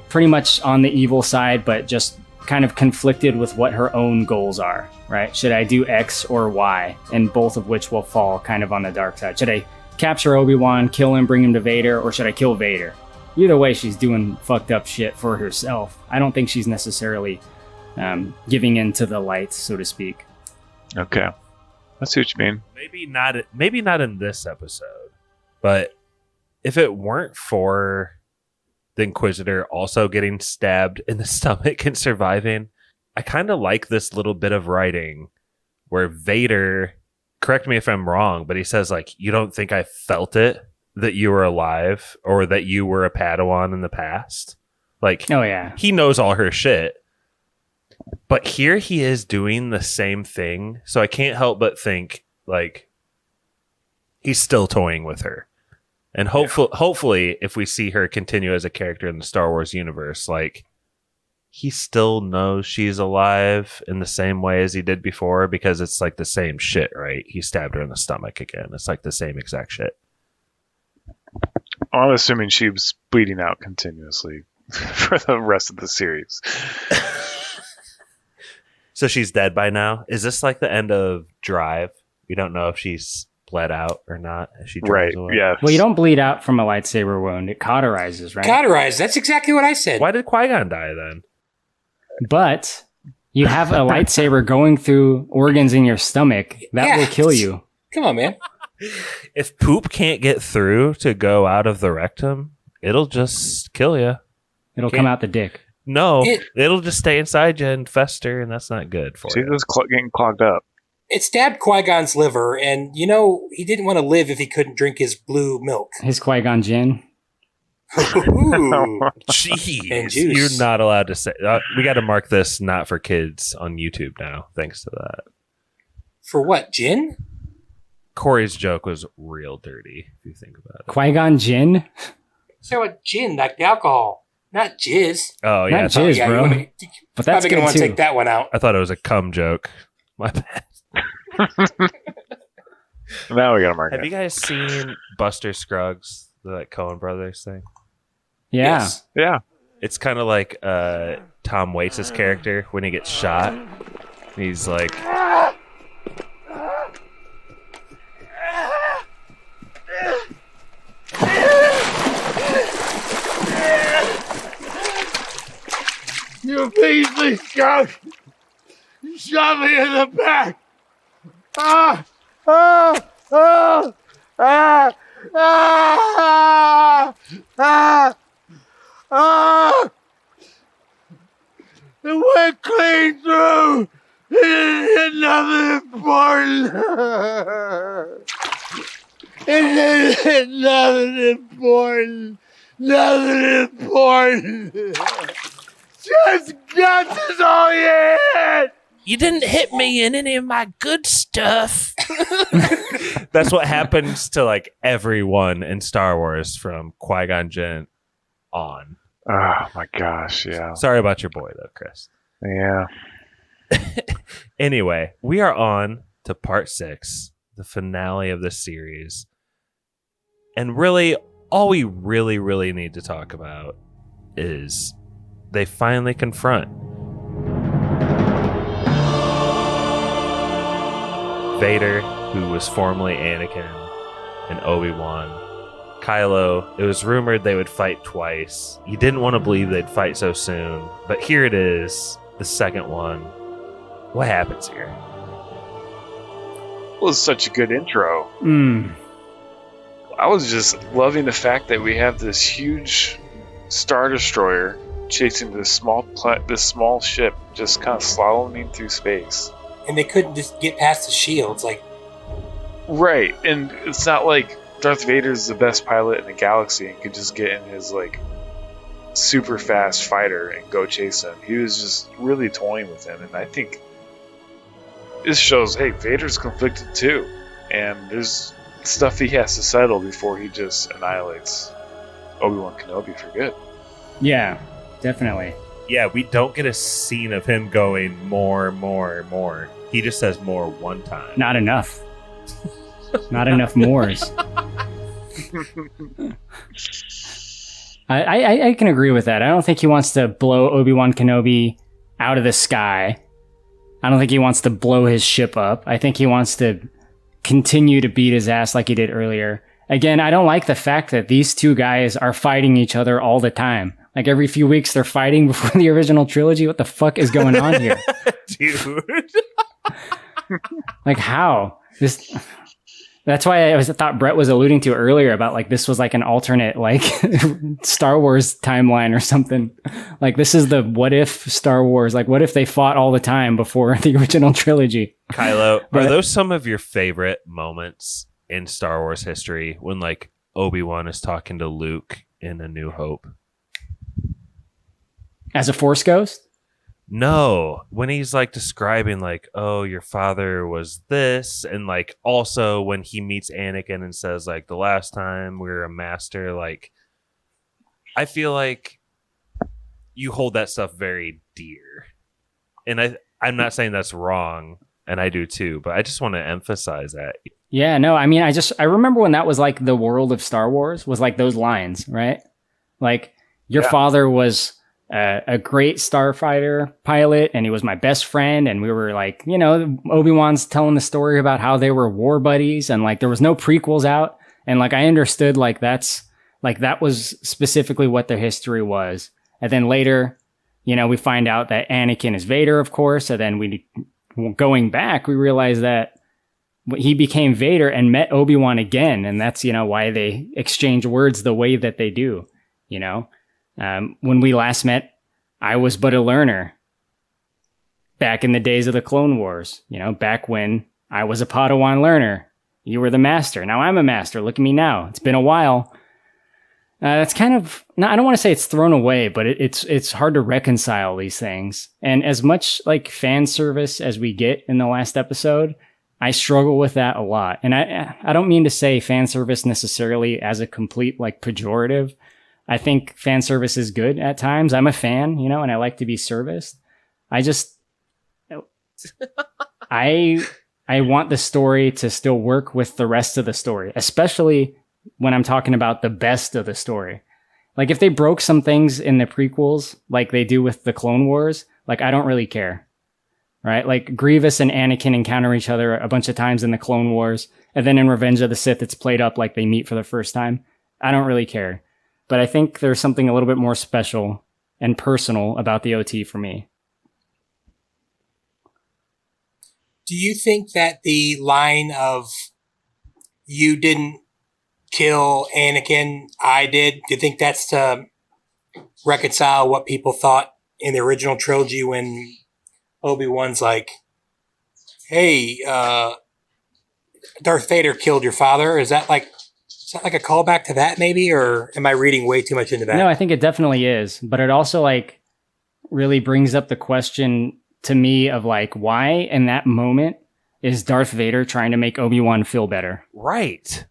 pretty much on the evil side, but just kind of conflicted with what her own goals are, right? Should I do X or Y? And both of which will fall kind of on the dark side. Should I capture Obi-Wan, kill him, bring him to Vader, or should I kill Vader? Either way, she's doing fucked up shit for herself. I don't think she's necessarily giving in to the light, so to speak. Okay. I see what you mean. Maybe not in this episode, but if it weren't for the Inquisitor also getting stabbed in the stomach and surviving, I kind of like this little bit of writing where Vader, correct me if I'm wrong, but he says like, you don't think I felt it that you were alive or that you were a Padawan in the past? Like, oh yeah, he knows all her shit. But here he is doing the same thing. So I can't help but think like he's still toying with her. And hopefully, if we see her continue as a character in the Star Wars universe, like he still knows she's alive in the same way as he did before, because it's like the same shit, right? He stabbed her in the stomach again. It's like the same exact shit. I'm assuming she was bleeding out continuously for the rest of the series. So she's dead by now. Is this like the end of Drive? We don't know if she's bled out or not as she Right. drives away. Yeah. Well, you don't bleed out from a lightsaber wound. It cauterizes, right? Cauterized. That's exactly what I said. Why did Qui-Gon die then? But you have a lightsaber going through organs in your stomach. That will kill you. Come on, man. If poop can't get through to go out of the rectum, it'll just kill you. It'll come out the dick. No, it'll just stay inside you and fester, and that's not good for She's you. just getting clogged up. It stabbed Qui-Gon's liver, and he didn't want to live if he couldn't drink his blue milk. His Qui-Gon gin. Ooh. Jeez, And juice. you're not allowed to say. We got to mark this not for kids on YouTube now, thanks to that. For what, gin? Corey's joke was real dirty, if you think about it. Qui-Gon gin? So what gin, like the alcohol, not jizz. Oh, yeah. Not jizz, bro. But that's Probably going to good want to too. take that one out. I thought it was a cum joke. My bad. Now we got to mark Have it. you guys seen Buster Scruggs, the Coen Brothers thing? Yeah. Yes. Yeah. It's kind of like Tom Waits' character when he gets shot. He's like, You piece of skunk! You shot me in the back! Ah! Ah! Ah! Ah! Ah! Ah! Ah! It went clean through! It didn't hit nothing important! It didn't hit nothing important! Nothing important! Just guts is all you hit! you didn't hit me in any of my good stuff. That's what happens to like everyone in Star Wars from Qui-Gon Jinn on. Oh my gosh, yeah. Sorry about your boy though, Chris. Yeah. Anyway, we are on to part 6, the finale of the series. And really, all we really need to talk about is they finally confront Vader, who was formerly Anakin, and Obi-Wan. Kylo, it was rumored they would fight twice. You didn't want to believe they'd fight so soon, but here it is, the second one. What happens here? It was such a good intro. Mm. I was just loving the fact that we have this huge Star Destroyer chasing this small ship, just kind of slaloming through space. And they couldn't just get past the shields. Like, right, and it's not like Darth Vader's the best pilot in the galaxy and could just get in his like super fast fighter and go chase him. He was just really toying with him, and I think this shows, hey, Vader's conflicted too, and there's stuff he has to settle before he just annihilates Obi-Wan Kenobi for good. Yeah, definitely. Yeah, we don't get a scene of him going more. He just says more one time. Not enough. Not enough mores. I can agree with that. I don't think he wants to blow Obi-Wan Kenobi out of the sky. I don't think he wants to blow his ship up. I think he wants to continue to beat his ass like he did earlier. Again, I don't like the fact that these two guys are fighting each other all the time. Like every few weeks they're fighting before the original trilogy. What the fuck is going on here? Dude. Like how? That's why I thought Brett was alluding to earlier about like this was like an alternate like Star Wars timeline or something. Like this is the what if Star Wars. Like what if they fought all the time before the original trilogy? Kylo, are those some of your favorite moments in Star Wars history when like Obi-Wan is talking to Luke in A New Hope? As a Force ghost? No, when he's like describing like, oh, your father was this, and like also when he meets Anakin and says like the last time we were a master, like I feel like you hold that stuff very dear. And I'm not saying that's wrong, and I do too, but I just want to emphasize that. Yeah, no, I mean I remember when that was like the world of Star Wars was like those lines, right? Like your father was a great starfighter pilot, and he was my best friend. And we were like, Obi-Wan's telling the story about how they were war buddies, and like there was no prequels out, and like I understood like that was specifically what their history was. And then later, we find out that Anakin is Vader, of course. And then going back, we realized that he became Vader and met Obi-Wan again. And that's, why they exchange words the way that they do, When we last met, I was but a learner back in the days of the Clone Wars, back when I was a Padawan learner. You were the master. Now I'm a master. Look at me now. It's been a while. That's kind of, I don't want to say it's thrown away, but it's hard to reconcile these things. And as much like fan service as we get in the last episode, I struggle with that a lot. And I don't mean to say fan service necessarily as a complete like pejorative. I think fan service is good at times. I'm a fan, and I like to be serviced. I just, I want the story to still work with the rest of the story, especially when I'm talking about the best of the story. Like if they broke some things in the prequels, like they do with the Clone Wars, like I don't really care, right? Like Grievous and Anakin encounter each other a bunch of times in the Clone Wars. And then in Revenge of the Sith, it's played up like they meet for the first time. I don't really care. But I think there's something a little bit more special and personal about the OT for me. Do you think that the line of "you didn't kill Anakin, I did"? Do you think that's to reconcile what people thought in the original trilogy when Obi-Wan's like, "Hey, Darth Vader killed your father"? Is that like a callback to that maybe, or am I reading way too much into that? No, I think it definitely is, but it also like really brings up the question to me of like, why in that moment is Darth Vader trying to make Obi-Wan feel better? Right.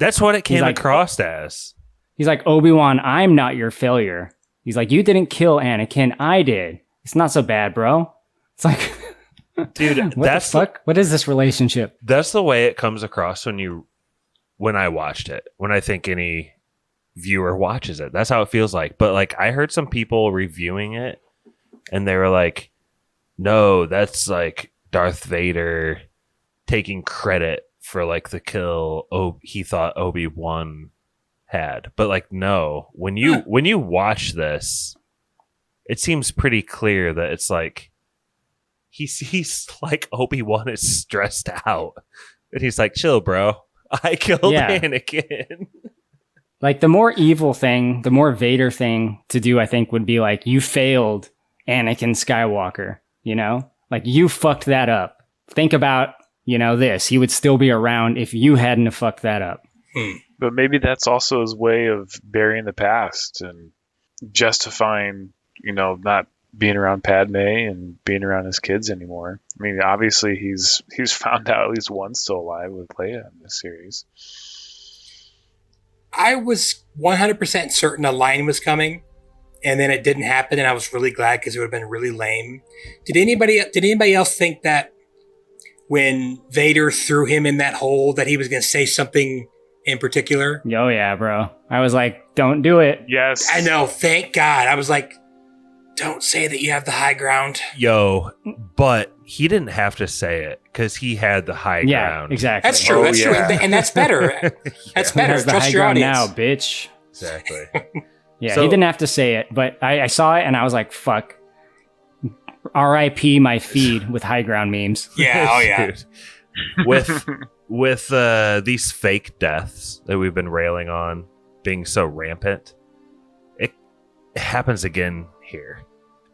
That's what it came across as. He's like, Obi-Wan, I'm not your failure. He's like, you didn't kill Anakin, I did. It's not so bad, bro. It's like, dude, that's the fuck? What is this relationship? That's the way it comes across when I watched it. When I think any viewer watches it, that's how it feels like. But like, I heard some people reviewing it, and they were like, "No, that's like Darth Vader taking credit for like the kill he thought Obi-Wan had." But like, no, when you watch this, it seems pretty clear that it's like he's like Obi-Wan is stressed out, and he's like, "Chill, bro. I killed Anakin." Like the more evil thing, the more Vader thing to do, I think, would be like, you failed Anakin Skywalker, like you fucked that up. Think about, this. He would still be around if you hadn't have fucked that up. But maybe that's also his way of burying the past and justifying, not being around Padme and being around his kids anymore. I mean, obviously he's found out at least one's still alive with Leia in this series. I was 100% certain a line was coming, and then it didn't happen, and I was really glad because it would have been really lame. Did anybody else think that when Vader threw him in that hole that he was going to say something in particular? Oh yeah, bro. I was like, don't do it. Yes. I know, thank God. I was like, don't say that you have the high ground. Yo, but he didn't have to say it because he had the high ground. Exactly. That's true. That's true. And that's better. That's better. Has the Trust high your ground audience. now, bitch. Exactly. So, he didn't have to say it, but I saw it and I was like, fuck. R.I.P. my feed with high ground memes. Yeah, oh yeah. With these fake deaths that we've been railing on being so rampant, it happens again here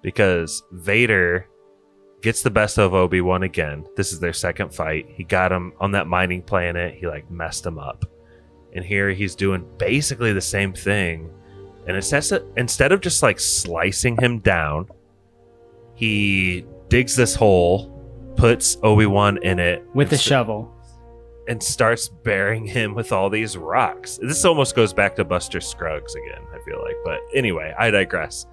because Vader gets the best of Obi-Wan again. This is their second fight. He got him on that mining planet. He like messed him up. And here he's doing basically the same thing. And instead of just like slicing him down, he digs this hole, puts Obi-Wan in it with a shovel, and starts burying him with all these rocks. This almost goes back to Buster Scruggs again, I feel like. But anyway, I digress.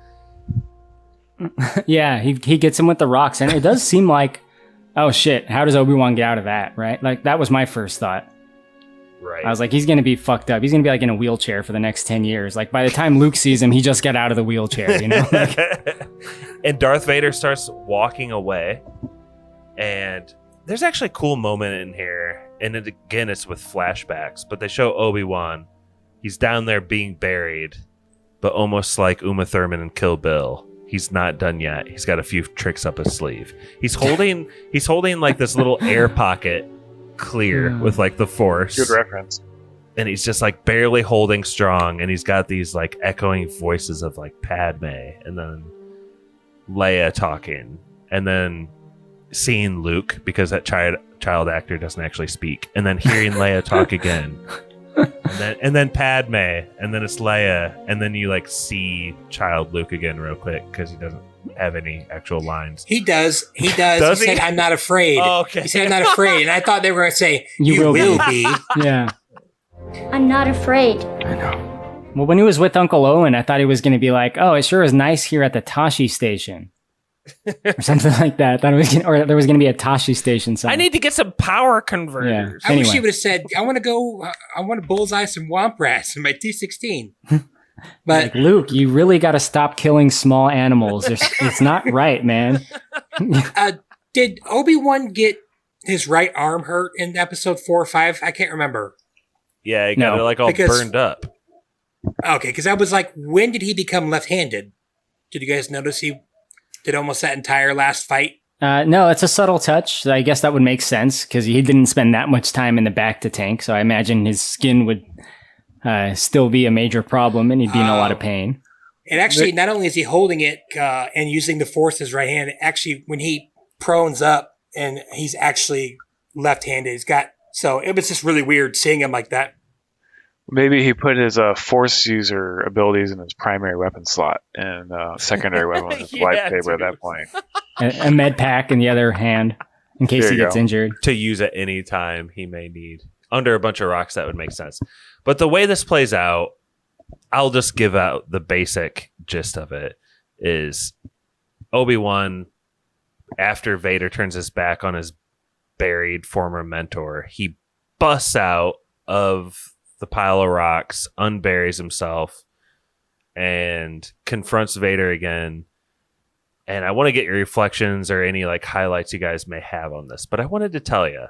Yeah, he gets him with the rocks, and it does seem like, oh shit, how does Obi-Wan get out of that, right? Like, that was my first thought. Right. I was like, he's going to be fucked up. He's going to be like in a wheelchair for the next 10 years. Like by the time Luke sees him, he just got out of the wheelchair, you know? And Darth Vader starts walking away. And there's actually a cool moment in here. And again, it's with flashbacks. But they show Obi-Wan. He's down there being buried. But almost like Uma Thurman in Kill Bill. He's not done yet. He's got a few tricks up his sleeve. He's holding like this little air pocket clear with like the Force. Good reference. And he's just like barely holding strong, and he's got these like echoing voices of like Padme and then Leia talking, and then seeing Luke because that child actor doesn't actually speak, and then hearing Leia talk again. And then Padme, and then it's Leia, and then you like see child Luke again real quick because he doesn't have any actual lines. He does. He Does he? said, "I'm not afraid." Oh, okay. He said, "I'm not afraid," and I thought they were going to say, "You will be." Yeah. I'm not afraid. I know. Well, when he was with Uncle Owen, I thought he was going to be like, "Oh, it sure is nice here at the Tashi station," or something like that. I thought it was or there was going to be a Tashi station somewhere. I need to get some power converters. I wish he would have said, "I want to go. I want to bullseye some womp rats in my T16." But like, Luke, you really got to stop killing small animals. It's not right, man. Did Obi-Wan get his right arm hurt in episode 4 or 5? I can't remember. Yeah, he got it like all burned up. Okay, because I was like, when did he become left-handed? Did you guys notice he did almost that entire last fight? No, it's a subtle touch. I guess that would make sense because he didn't spend that much time in the back to tank. So I imagine his skin would still be a major problem and he'd be in a lot of pain. And actually, not only is he holding it and using the Force as right hand, actually, when he prones up and he's actually left-handed, so it was just really weird seeing him like that. Maybe he put his Force user abilities in his primary weapon slot and secondary weapon with his lightsaber at that point. A med pack in the other hand in case he gets injured. To use at any time he may need. Under a bunch of rocks, that would make sense. But the way this plays out, I'll just give out the basic gist of it, is Obi-Wan, after Vader turns his back on his buried former mentor, he busts out of the pile of rocks, unburies himself, and confronts Vader again. And I want to get your reflections or any like highlights you guys may have on this. But I wanted to tell you,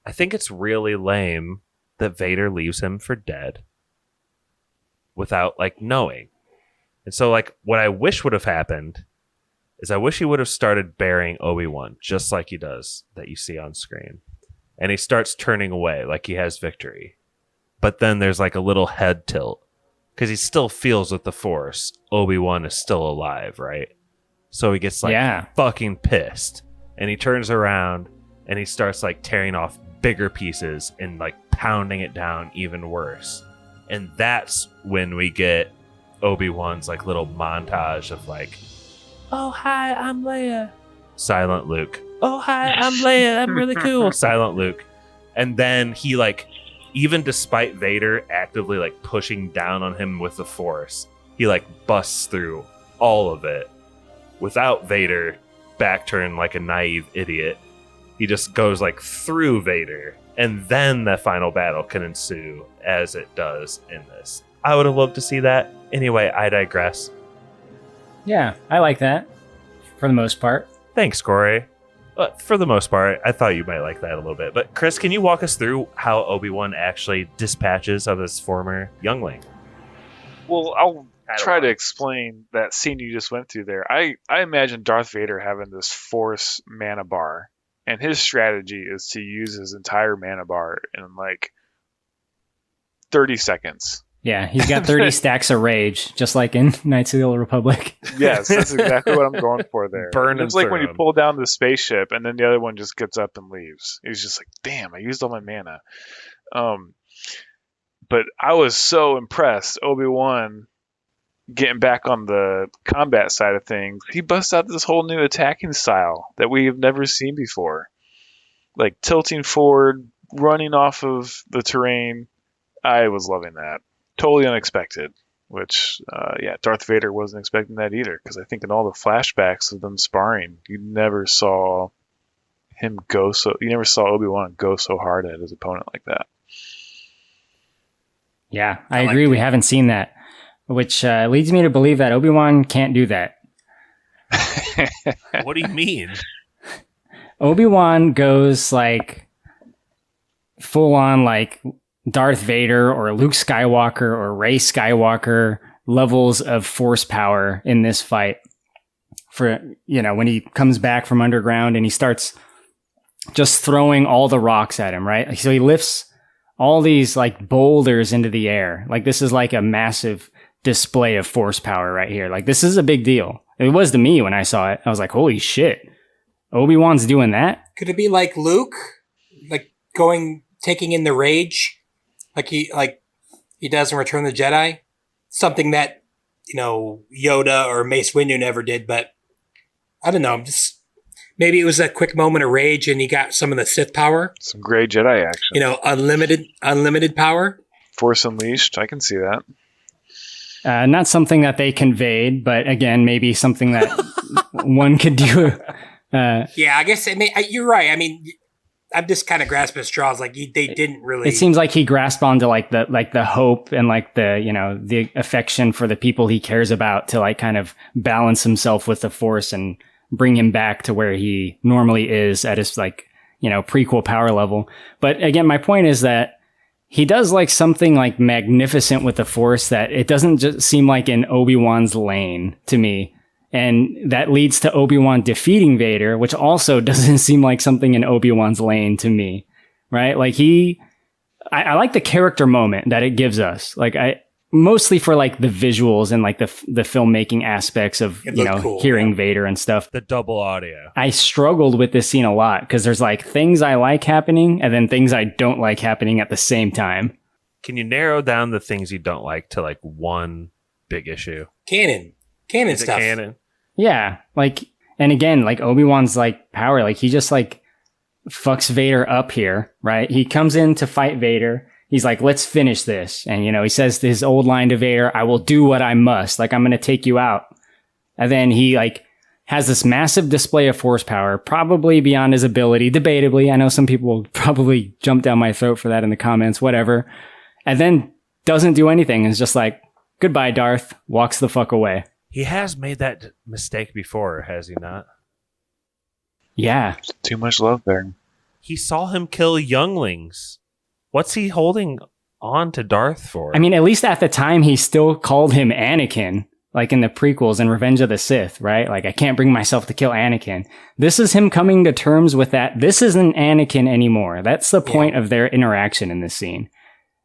I think it's really lame that Vader leaves him for dead without like knowing. And so like what I wish would have happened is I wish he would have started burying Obi-Wan just like he does that you see on screen. And he starts turning away like he has victory. But then there's like a little head tilt because he still feels with the Force Obi-Wan is still alive, right? So he gets like fucking pissed and he turns around and he starts like tearing off bigger pieces and like pounding it down even worse. And that's when we get Obi-Wan's like little montage of like, "Oh, hi, I'm Leia." Silent Luke. "Oh, hi, I'm Leia. I'm really cool." Silent Luke. And then he like, even despite Vader actively like pushing down on him with the Force, he like busts through all of it without Vader back turned like a naive idiot. He just goes like through Vader, and then the final battle can ensue as it does in this. I would have loved to see that. Anyway, I digress. Yeah, I like that for the most part. Thanks, Korey. For the most part, I thought you might like that a little bit. But Chris, can you walk us through how Obi-Wan actually dispatches of his former youngling? Well, I'll try to explain that scene you just went through there. I imagine Darth Vader having this Force mana bar, and his strategy is to use his entire mana bar in like 30 seconds. Yeah, he's got 30 stacks of rage, just like in Knights of the Old Republic. Yes, that's exactly what I'm going for there. Burn it's like when you pull down the spaceship and then the other one just gets up and leaves. He's just like, damn, I used all my mana. But I was so impressed. Obi-Wan getting back on the combat side of things, he busts out this whole new attacking style that we have never seen before. Like tilting forward, running off of the terrain. I was loving that. Totally unexpected, which, Darth Vader wasn't expecting that either, because I think in all the flashbacks of them sparring, you never saw Obi-Wan go so hard at his opponent like that. Yeah, I agree. We haven't seen that, which leads me to believe that Obi-Wan can't do that. What do you mean? Obi-Wan goes like full on like Darth Vader or Luke Skywalker or Rey Skywalker levels of force power in this fight. For, you know, when he comes back from underground and he starts just throwing all the rocks at him, right? So he lifts all these like boulders into the air. Like this is like a massive display of force power right here. Like this is a big deal. It was to me when I saw it. I was like, holy shit. Obi-Wan's doing that? Could it be like Luke? Like taking in the rage? Like he does in Return of the Jedi? Something that, you know, Yoda or Mace Windu never did, but I don't know. Maybe it was a quick moment of rage and he got some of the Sith power. Some great Jedi action. You know, unlimited power. Force Unleashed. I can see that. Not something that they conveyed, but again, maybe something that one could do. Yeah, I guess you're right. I mean, I'm just kind of grasping at straws. Like they didn't really. It seems like he grasped onto like the hope and like the, you know, the affection for the people he cares about to like kind of balance himself with the Force and bring him back to where he normally is at his like, you know, prequel power level. But again, my point is that he does like something like magnificent with the Force that it doesn't just seem like in Obi-Wan's lane to me. And that leads to Obi-Wan defeating Vader, which also doesn't seem like something in Obi-Wan's lane to me, right? Like I like the character moment that it gives us. Like mostly for like the visuals and like the filmmaking aspects of, you know, cool, hearing Vader and stuff. The double audio. I struggled with this scene a lot because there's like things I like happening and then things I don't like happening at the same time. Can you narrow down the things you don't like to like one big issue? Canon stuff. Canon. Yeah, like, and again, like Obi-Wan's like power, like he just like fucks Vader up here, right? He comes in to fight Vader. He's like, let's finish this. And, you know, he says his old line to Vader, I will do what I must. Like, I'm going to take you out. And then he like has this massive display of force power, probably beyond his ability, debatably. I know some people will probably jump down my throat for that in the comments, whatever. And then doesn't do anything. And is just like, goodbye, Darth. Walks the fuck away. He has made that mistake before, has he not? Yeah. Too much love there. He saw him kill younglings. What's he holding on to Darth for? I mean, at least at the time, he still called him Anakin, like in the prequels and Revenge of the Sith, right? Like, I can't bring myself to kill Anakin. This is him coming to terms with that. This isn't Anakin anymore. That's the point of their interaction in this scene.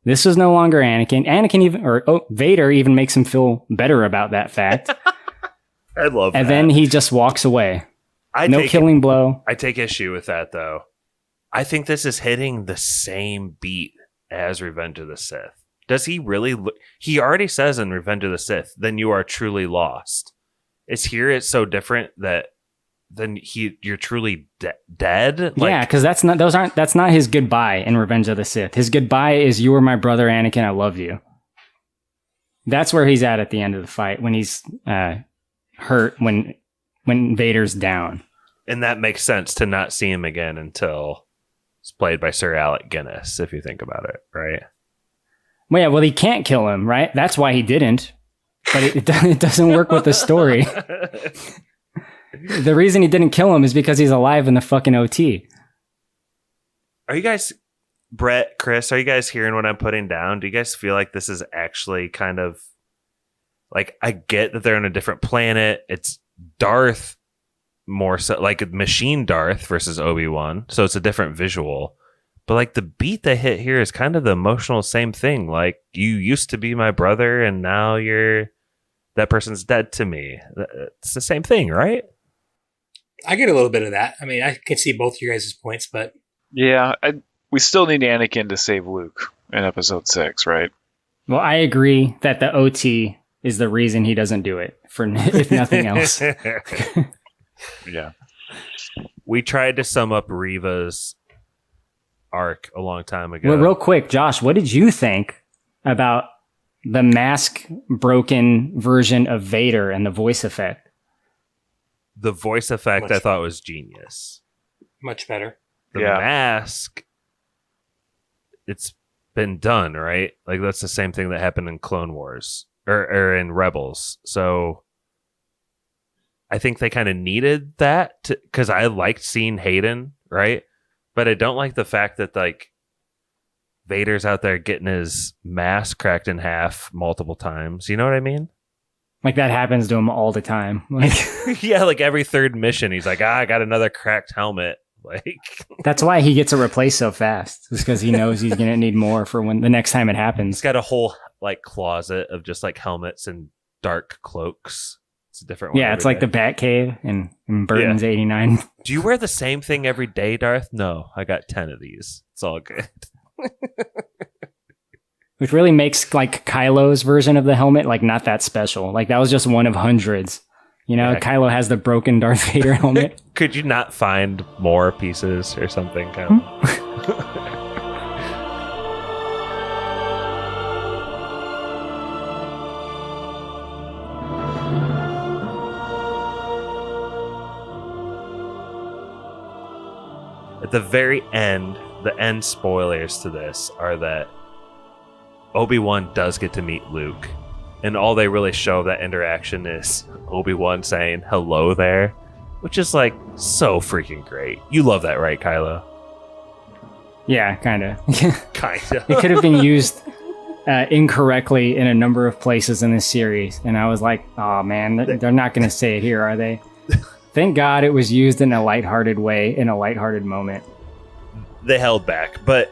This is no longer Anakin. Vader even makes him feel better about that fact. I love that. And then he just walks away. No killing blow. I take issue with that, though. I think this is hitting the same beat as Revenge of the Sith. Does he really? He already says in Revenge of the Sith, then you are truly lost. Is here it's so different that then you're truly dead? Like, yeah, because that's not his goodbye in Revenge of the Sith. His goodbye is, you were my brother, Anakin, I love you. That's where he's at the end of the fight, when he's hurt, when Vader's down. And that makes sense to not see him again until it's played by Sir Alec Guinness, if you think about it, right? Well, yeah, he can't kill him, right? That's why he didn't. But it doesn't work with the story. The reason he didn't kill him is because he's alive in the fucking OT. Are you guys, Brett, Chris, are you guys hearing what I'm putting down? Do you guys feel like this is actually kind of, like, I get that they're on a different planet. It's Darth more so, like machine Darth versus Obi-Wan. So it's a different visual. But like the beat they hit here is kind of the emotional same thing. Like, you used to be my brother and now that person's dead to me. It's the same thing, right? I get a little bit of that. I mean, I can see both your guys' points, but yeah, we still need Anakin to save Luke in episode 6, right? Well, I agree that the OT is the reason he doesn't do it, if nothing else. Yeah. We tried to sum up Reva's arc a long time ago. Well, real quick, Josh, what did you think about the mask broken version of Vader and the voice effect? The voice effect I thought was genius. Much better. The mask, been done, right? Like that's the same thing that happened in Clone Wars or in Rebels. So I think they kind of needed that because I liked seeing Hayden, right? But I don't like the fact that like Vader's out there getting his mask cracked in half multiple times. You know what I mean? Like that happens to him all the time. Like yeah, like every third mission, he's like, I got another cracked helmet. Like that's why he gets it replaced so fast. It's because he knows he's gonna need more for when the next time it happens. He's got a whole like closet of just like helmets and dark cloaks. It's a different one. Yeah, it's like the Batcave in Burton's 89. Do you wear the same thing every day, Darth? No, I got 10 of these. It's all good. Which really makes like Kylo's version of the helmet like not that special. Like that was just one of hundreds. You know, Kylo has the broken Darth Vader helmet. Could you not find more pieces or something? Kind of? At the very end, the end spoilers to this are that Obi-Wan does get to meet Luke. And all they really show of that interaction is Obi-Wan saying, hello there, which is like so freaking great. You love that, right, Kylo? Yeah, kind of. Kind of. It could have been used incorrectly in a number of places in this series. And I was like, oh man, they're not going to say it here, are they? Thank God it was used in a lighthearted way, in a lighthearted moment. They held back, but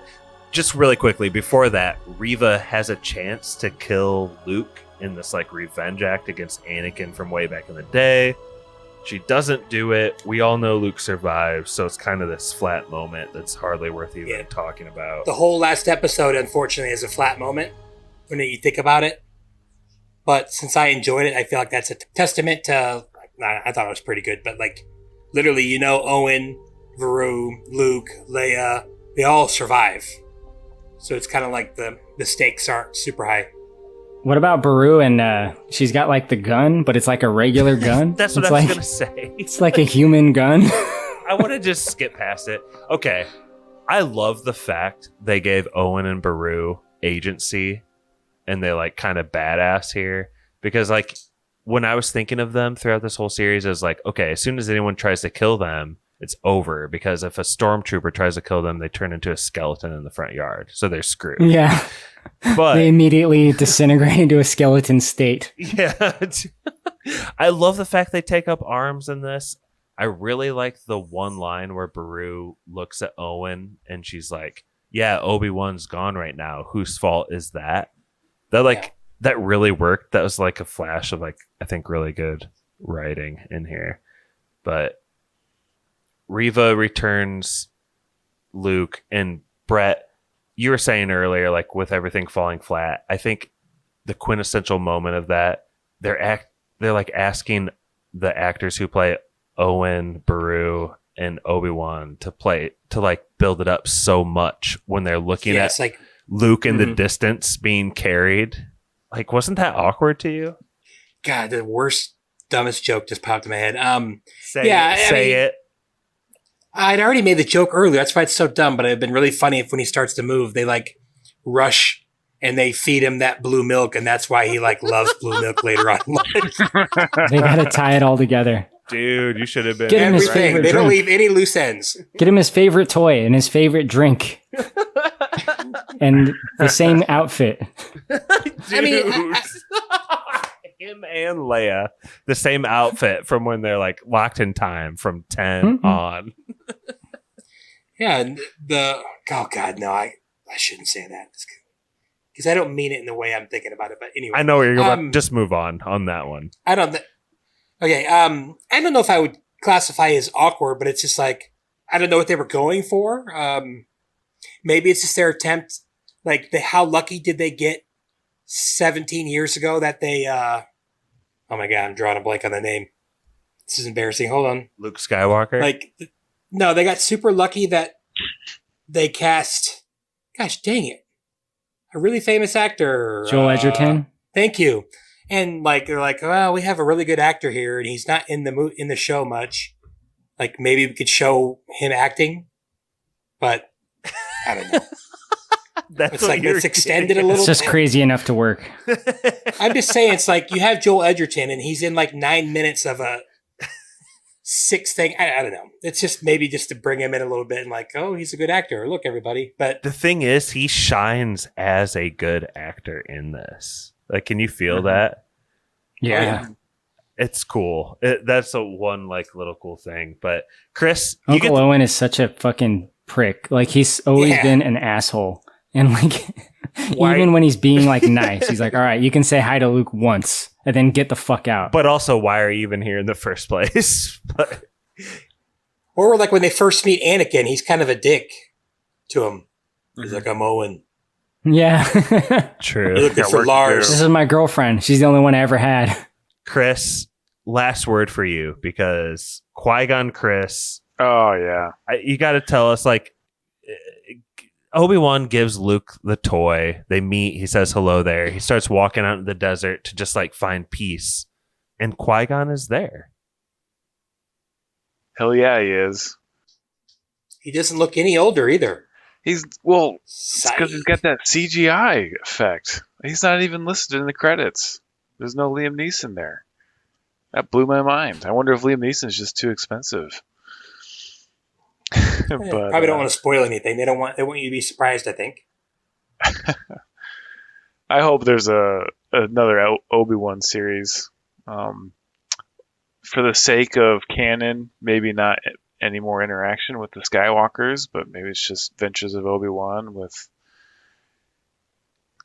just really quickly, before that, Reva has a chance to kill Luke in this like revenge act against Anakin from way back in the day. She doesn't do it. We all know Luke survives, so it's kind of this flat moment that's hardly worth even talking about. The whole last episode, unfortunately, is a flat moment when you think about it. But since I enjoyed it, I feel like that's a testament to... I thought it was pretty good, but like literally, you know, Owen, Veru, Luke, Leia, they all survive. So it's kind of like the stakes aren't super high. What about Beru? And she's got like the gun, but it's like a regular gun. That's what I was going to say. It's like a human gun. I want to just skip past it. Okay. I love the fact they gave Owen and Beru agency and they like kind of badass here because like when I was thinking of them throughout this whole series, I was like, okay, as soon as anyone tries to kill them, it's over because if a stormtrooper tries to kill them, they turn into a skeleton in the front yard. So they're screwed. Yeah. But they immediately disintegrate into a skeleton state. Yeah. I love the fact they take up arms in this. I really like the one line where Beru looks at Owen and she's like, yeah, Obi-Wan's gone right now. Whose fault is that? That really worked. That was like a flash of like, I think really good writing in here. But Reva returns Luke and Brett. You were saying earlier, like with everything falling flat, I think the quintessential moment of that, they're like asking the actors who play Owen, Beru, and Obi-Wan to like build it up so much when they're looking at like Luke in the distance being carried. Like, wasn't that awkward to you? God, the worst, dumbest joke just popped in my head. Say it. I'd already made the joke earlier. That's why it's so dumb, but it'd been really funny if when he starts to move, they like rush and they feed him that blue milk, and that's why he like loves blue milk later on in life. They gotta tie it all together. Dude, you should have been. Get him his favorite They don't drink. leave any loose ends. Get him his favorite toy and his favorite drink. And the same outfit. I mean, him and Leia, the same outfit from when they're like locked in time from 10 on. Yeah, and oh God, no, I shouldn't say that because I don't mean it in the way I'm thinking about it. But anyway, I know where you're going. Just move on that one. I don't. Okay, I don't know if I would classify it as awkward, but it's just like I don't know what they were going for. Maybe it's just their attempt. Like, how lucky did they get 17 years ago that they... oh my God, I'm drawing a blank on the name. This is embarrassing. Hold on. Luke Skywalker? Like, no, they got super lucky that they cast... Gosh, dang it. A really famous actor. Joel Edgerton? Thank you. And, like, they're like, well, we have a really good actor here, and he's not in the show much. Like, maybe we could show him acting. But, I don't know. That's It's like, let's extend it a little It's just bit. crazy enough to work. I'm just saying, it's like you have Joel Edgerton and he's in like 9 minutes of a 6 thing. I don't know. It's just maybe just to bring him in a little bit and like, oh, he's a good actor. Look, everybody. But the thing is, he shines as a good actor in this. Like, can you feel that? Yeah. It's cool. That's a one like little cool thing. But Chris, Uncle Owen is such a fucking prick. Like, he's always been an asshole. And like, even when he's being like nice, he's like, all right, you can say hi to Luke once and then get the fuck out. But also, why are you even here in the first place? Or like when they first meet Anakin, he's kind of a dick to him. He's like, I'm Owen. Yeah. True. You're looking for Lars. This is my girlfriend. She's the only one I ever had. Chris, last word for you, because Qui-Gon Chris. Oh, yeah. You got to tell us, like, Obi-Wan gives Luke the toy. They meet. He says hello there. He starts walking out in the desert to just, like, find peace. And Qui-Gon is there. Hell yeah, he is. He doesn't look any older either. It's because he's got that CGI effect. He's not even listed in the credits. There's no Liam Neeson there. That blew my mind. I wonder if Liam Neeson is just too expensive. But, probably don't want to spoil anything. They want you to be surprised, I think. I hope there's another Obi-Wan series. For the sake of canon, maybe not any more interaction with the Skywalkers, but maybe it's just Adventures of Obi-Wan with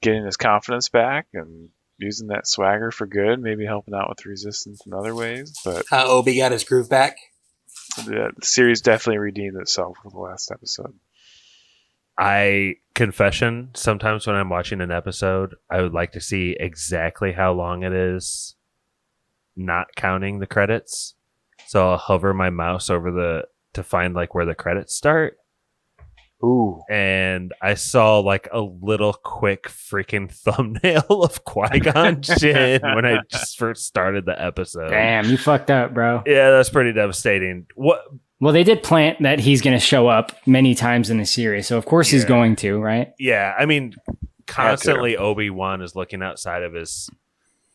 getting his confidence back and using that swagger for good, maybe helping out with the Resistance in other ways. But Obi got his groove back. The series definitely redeemed itself with the last episode. Confession, sometimes when I'm watching an episode, I would like to see exactly how long it is, not counting the credits. So I'll hover my mouse over to find like where the credits start. Ooh. And I saw like a little quick freaking thumbnail of Qui-Gon Jinn when I just first started the episode. Damn, you fucked up, bro. Yeah, that's pretty devastating. Well, they did plant that he's going to show up many times in the series, so of course he's going to, right? Yeah, I mean, constantly Obi-Wan is looking outside of his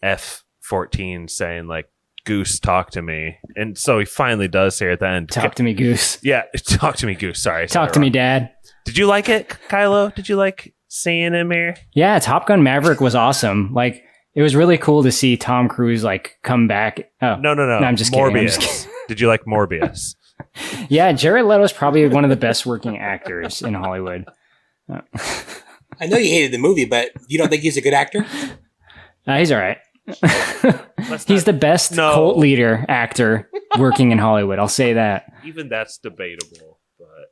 F-14 saying like, Goose, talk to me. And so he finally does here at the end. Talk to me, Goose. Yeah, talk to me, Goose. Sorry. Talk to me, Dad. Did you like it, Kylo? Did you like seeing him here? Yeah, Top Gun Maverick was awesome. Like, it was really cool to see Tom Cruise like come back. Oh, no. I'm just kidding. Did you like Morbius? Yeah, Jared Leto's probably one of the best working actors in Hollywood. I know you hated the movie, but you don't think he's a good actor? He's all right. He's the best cult leader actor working in Hollywood. I'll say that. Even that's debatable, but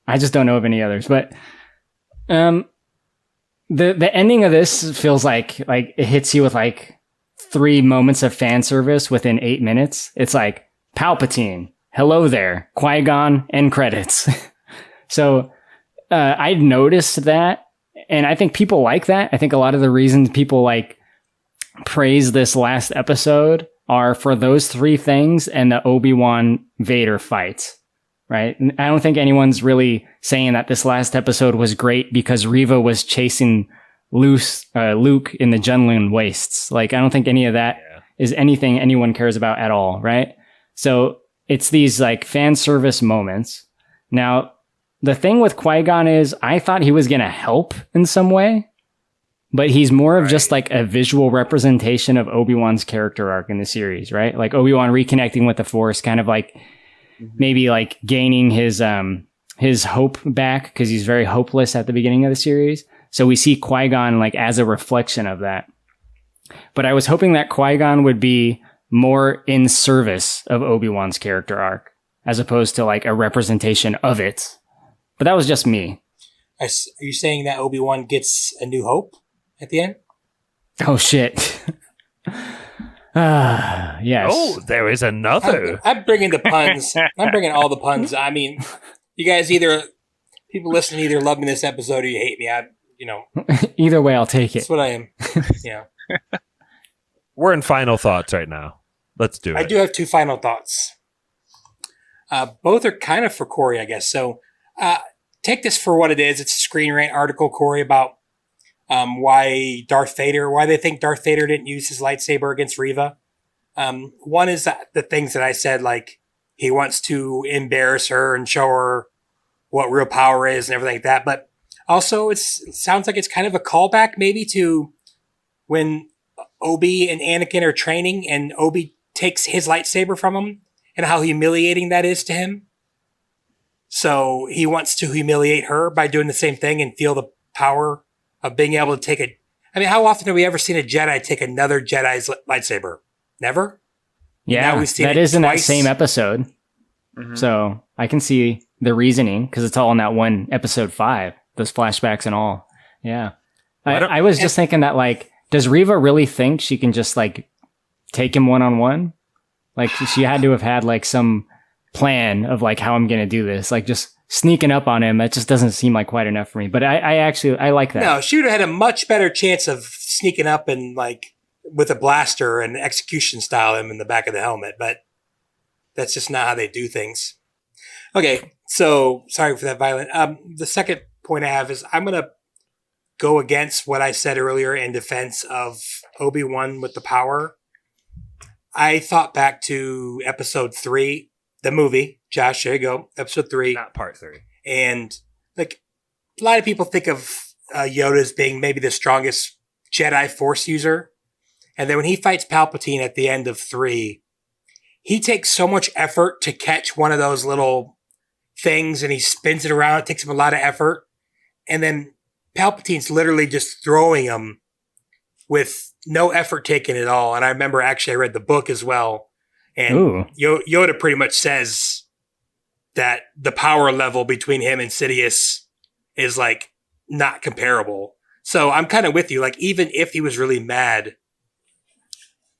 I just don't know of any others. But the ending of this feels like it hits you with like 3 moments of fan service within 8 minutes. It's like Palpatine, hello there, Qui-Gon, end credits. So I noticed that, and I think people like that. I think a lot of the reasons people like praise this last episode are for those 3 things and the Obi-Wan Vader fights, right? I don't think anyone's really saying that this last episode was great because Reva was chasing Luke in the Junlin wastes. Like, I don't think any of that is anything anyone cares about at all, right? So it's these like fan service moments. Now, the thing with Qui-Gon is I thought he was going to help in some way, but he's more of just like a visual representation of Obi-Wan's character arc in the series, right? Like Obi-Wan reconnecting with the Force, kind of like maybe like gaining his hope back because he's very hopeless at the beginning of the series. So we see Qui-Gon like as a reflection of that. But I was hoping that Qui-Gon would be more in service of Obi-Wan's character arc as opposed to like a representation of it. But that was just me. Are you saying that Obi-Wan gets a new hope at the end? Oh, shit. Yes. Oh, there is another. I'm bringing the puns. I'm bringing all the puns. I mean, you guys people listening either love me this episode or you hate me. Either way, I'll take it. That's what I am. Yeah. We're in final thoughts right now. Let's do it. I do have 2 final thoughts. Both are kind of for Korey, I guess. So take this for what it is. It's a Screen Rant article, Korey, about why they think Darth Vader didn't use his lightsaber against Reva. One is the things that I said, like he wants to embarrass her and show her what real power is and everything like that. But also, it sounds like it's kind of a callback maybe to when Obi and Anakin are training and Obi takes his lightsaber from him and how humiliating that is to him. So he wants to humiliate her by doing the same thing and feel the power of being able to take how often have we ever seen a Jedi take another Jedi's lightsaber? Never? Yeah, that is in that same episode. Mm-hmm. So I can see the reasoning because it's all in that one episode 5, those flashbacks and all. Yeah. I was just thinking that, like, does Reva really think she can just, like, take him one-on-one? Like, she had to have had, like, some plan of, like, how I'm going to do this. Like, just sneaking up on him, that just doesn't seem like quite enough for me. But I like that. No, she would have had a much better chance of sneaking up and, like, with a blaster and execution style him in the back of the helmet. But that's just not how they do things. Okay, so sorry for that violent. The second point I have is I'm going to go against what I said earlier in defense of Obi-Wan with the power. I thought back to episode 3, the movie. Josh, there you go. Episode 3. Not part 3. And like a lot of people think of Yoda as being maybe the strongest Jedi Force user. And then when he fights Palpatine at the end of 3, he takes so much effort to catch one of those little things and he spins it around. It takes him a lot of effort. And then Palpatine's literally just throwing him with no effort taken at all. And I remember actually I read the book as well. And Yoda pretty much says that the power level between him and Sidious is like not comparable. So I'm kind of with you. Like, even if he was really mad,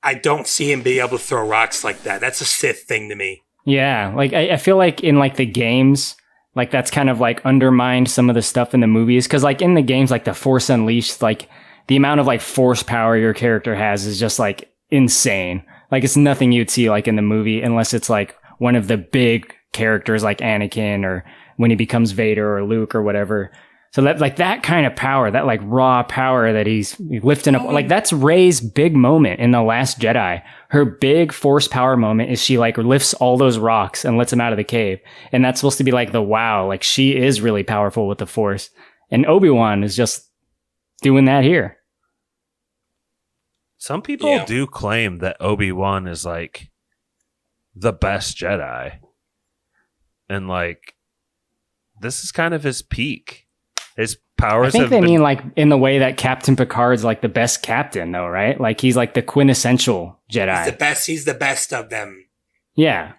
I don't see him being able to throw rocks like that. That's a Sith thing to me. Yeah. Like, I feel like in like the games, like that's kind of like undermined some of the stuff in the movies. Cause like in the games, like the Force Unleashed, like the amount of like force power your character has is just like insane. Like it's nothing you'd see like in the movie unless it's like one of the big characters like Anakin or when he becomes Vader or Luke or whatever. So that like that kind of power, that like raw power that he's lifting up, like that's Rey's big moment in The Last Jedi. Her big force power moment is she like lifts all those rocks and lets them out of the cave. And that's supposed to be like the wow, like she is really powerful with the Force. And Obi-Wan is just doing that here. Some people do claim that Obi-Wan is like the best Jedi. And like, this is kind of his peak. His powers I think they mean like in the way that Captain Picard's like the best captain though, right? Like he's like the quintessential Jedi. He's the best of them. Yeah.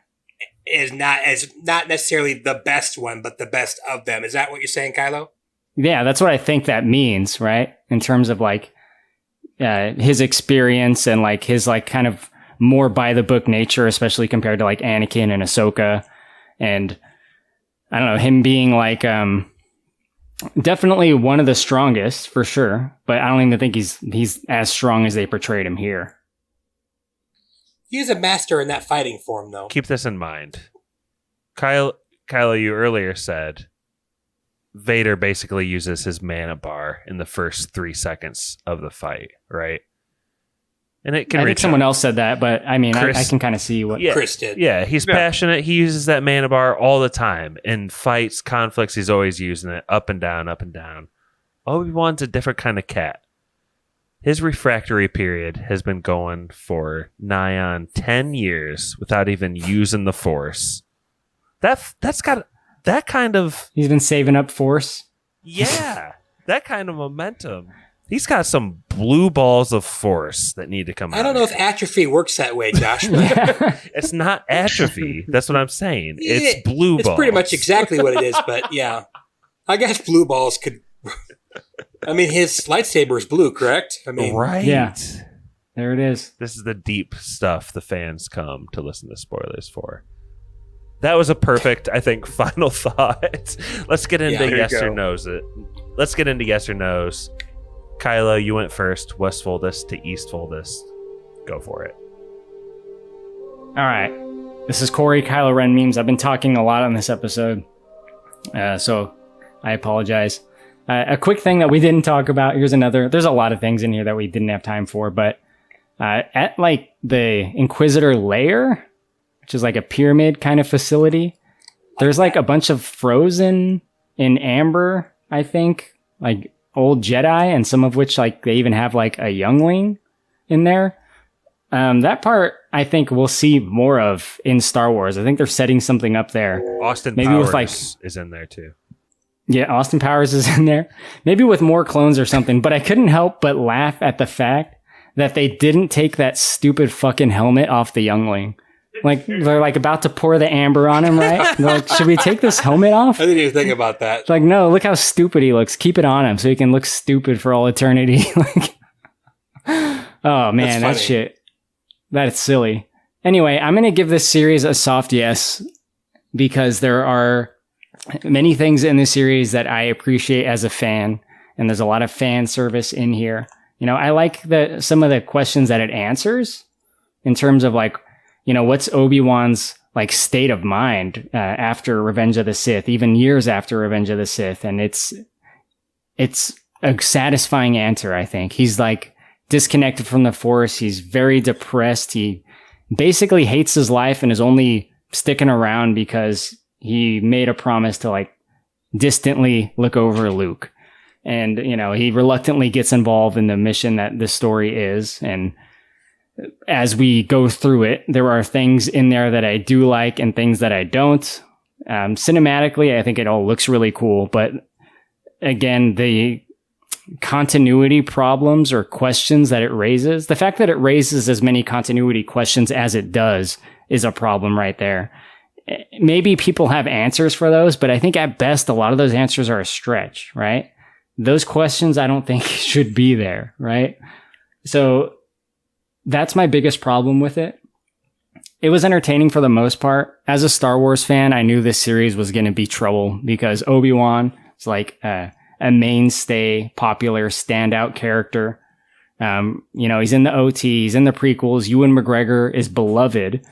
Is not necessarily the best one, but the best of them. Is that what you're saying, Kylo? Yeah, that's what I think that means, right? In terms of like his experience and like his like kind of more by the book nature, especially compared to like Anakin and Ahsoka. And I don't know, him being like definitely one of the strongest for sure, but I don't even think he's as strong as they portrayed him here. He's a master in that fighting form, though. Keep this in mind. Kylo, you earlier said Vader basically uses his mana bar in the first 3 seconds of the fight, right? And it can. I think someone else said that, but I mean, I can kind of see what Chris did. Yeah, he's passionate. He uses that mana bar all the time in fights, conflicts. He's always using it up and down, up and down. Obi-Wan's a different kind of cat. His refractory period has been going for nigh on 10 years without even using the Force. That's got that kind of. He's been saving up Force. Yeah, that kind of momentum. He's got some blue balls of Force that need to come out. I don't know if atrophy works that way, Josh. It's not atrophy. That's what I'm saying. It's blue balls. It's pretty much exactly what it is, but yeah. I guess blue balls could... I mean, his lightsaber is blue, correct? I mean, right. Yeah. There it is. This is the deep stuff the fans come to listen to spoilers for. That was a perfect, I think, final thought. Let's get into yes or no's. Let's get into yes or no's. Kylo, you went first. West Foldest to East Foldest. Go for it. All right. This is Korey, Kylo Ren memes. I've been talking a lot on this episode. So I apologize. A quick thing that we didn't talk about. Here's another. There's a lot of things in here that we didn't have time for, but at like the Inquisitor lair, which is like a pyramid kind of facility, there's like a bunch of frozen in amber, I think, like old Jedi, and some of which like they even have like a youngling in there. That part I think we'll see more of in Star Wars. I think they're setting something up there. Austin maybe Powers with like is in there too. Yeah, Austin Powers is in there. Maybe with more clones or something. But I couldn't help but laugh at the fact that they didn't take that stupid fucking helmet off the youngling. Like, they're like about to pour the amber on him, right? They're like, should we take this helmet off? I didn't even think about that. It's like, no, look how stupid he looks. Keep it on him so he can look stupid for all eternity. Like, oh, man, that shit. That is silly. Anyway, I'm going to give this series a soft yes because there are many things in this series that I appreciate as a fan, and there's a lot of fan service in here. You know, I like some of the questions that it answers in terms of like, you know, what's Obi-Wan's like state of mind after Revenge of the Sith, even years after Revenge of the Sith, and it's a satisfying answer. I think he's like disconnected from the Force. He's very depressed. He basically hates his life and is only sticking around because he made a promise to like distantly look over Luke. And, you know, he reluctantly gets involved in the mission that this story is. And as we go through it, there are things in there that I do like and things that I don't. Cinematically, I think it all looks really cool. But again, the continuity problems or questions that it raises, the fact that it raises as many continuity questions as it does is a problem right there. Maybe people have answers for those, but I think at best, a lot of those answers are a stretch, right? Those questions I don't think should be there, right? So that's my biggest problem with it. It was entertaining for the most part. As a Star Wars fan, I knew this series was going to be trouble because Obi-Wan is like a mainstay, popular, standout character. You know, he's in the OT, he's in the prequels. Ewan McGregor is beloved.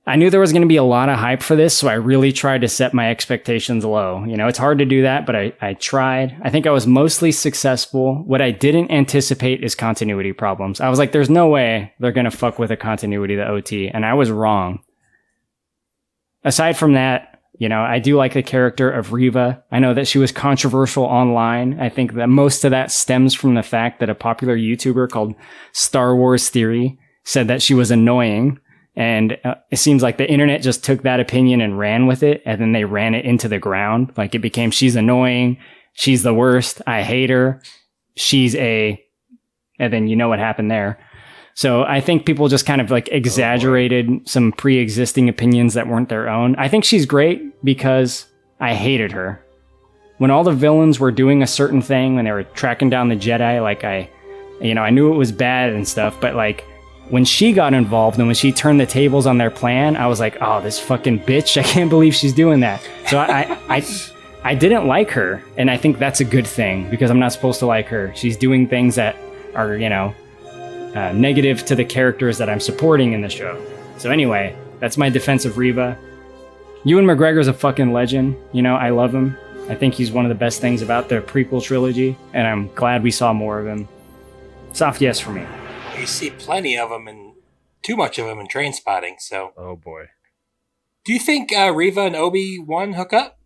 I knew there was going to be a lot of hype for this, so I really tried to set my expectations low. You know, it's hard to do that, but I tried. I think I was mostly successful. What I didn't anticipate is continuity problems. I was like, there's no way they're going to fuck with the continuity of the OT, and I was wrong. Aside from that, you know, I do like the character of Reva. I know that she was controversial online. I think that most of that stems from the fact that a popular YouTuber called Star Wars Theory said that she was annoying. And it seems like the internet just took that opinion and ran with it. And then they ran it into the ground. Like it became, she's annoying. She's the worst. I hate her. And then you know what happened there. So I think people just kind of like exaggerated some pre-existing opinions that weren't their own. I think she's great because I hated her. When all the villains were doing a certain thing, when they were tracking down the Jedi, like I knew it was bad and stuff, but like, when she got involved and when she turned the tables on their plan, I was like, oh, this fucking bitch. I can't believe she's doing that. So I didn't like her. And I think that's a good thing because I'm not supposed to like her. She's doing things that are, you know, negative to the characters that I'm supporting in the show. So anyway, that's my defense of Reva. Ewan McGregor's a fucking legend. You know, I love him. I think he's one of the best things about the prequel trilogy. And I'm glad we saw more of him. Soft yes for me. You see plenty of them and too much of them in Train Spotting. So, oh boy, do you think Reva and Obi-Wan hook up?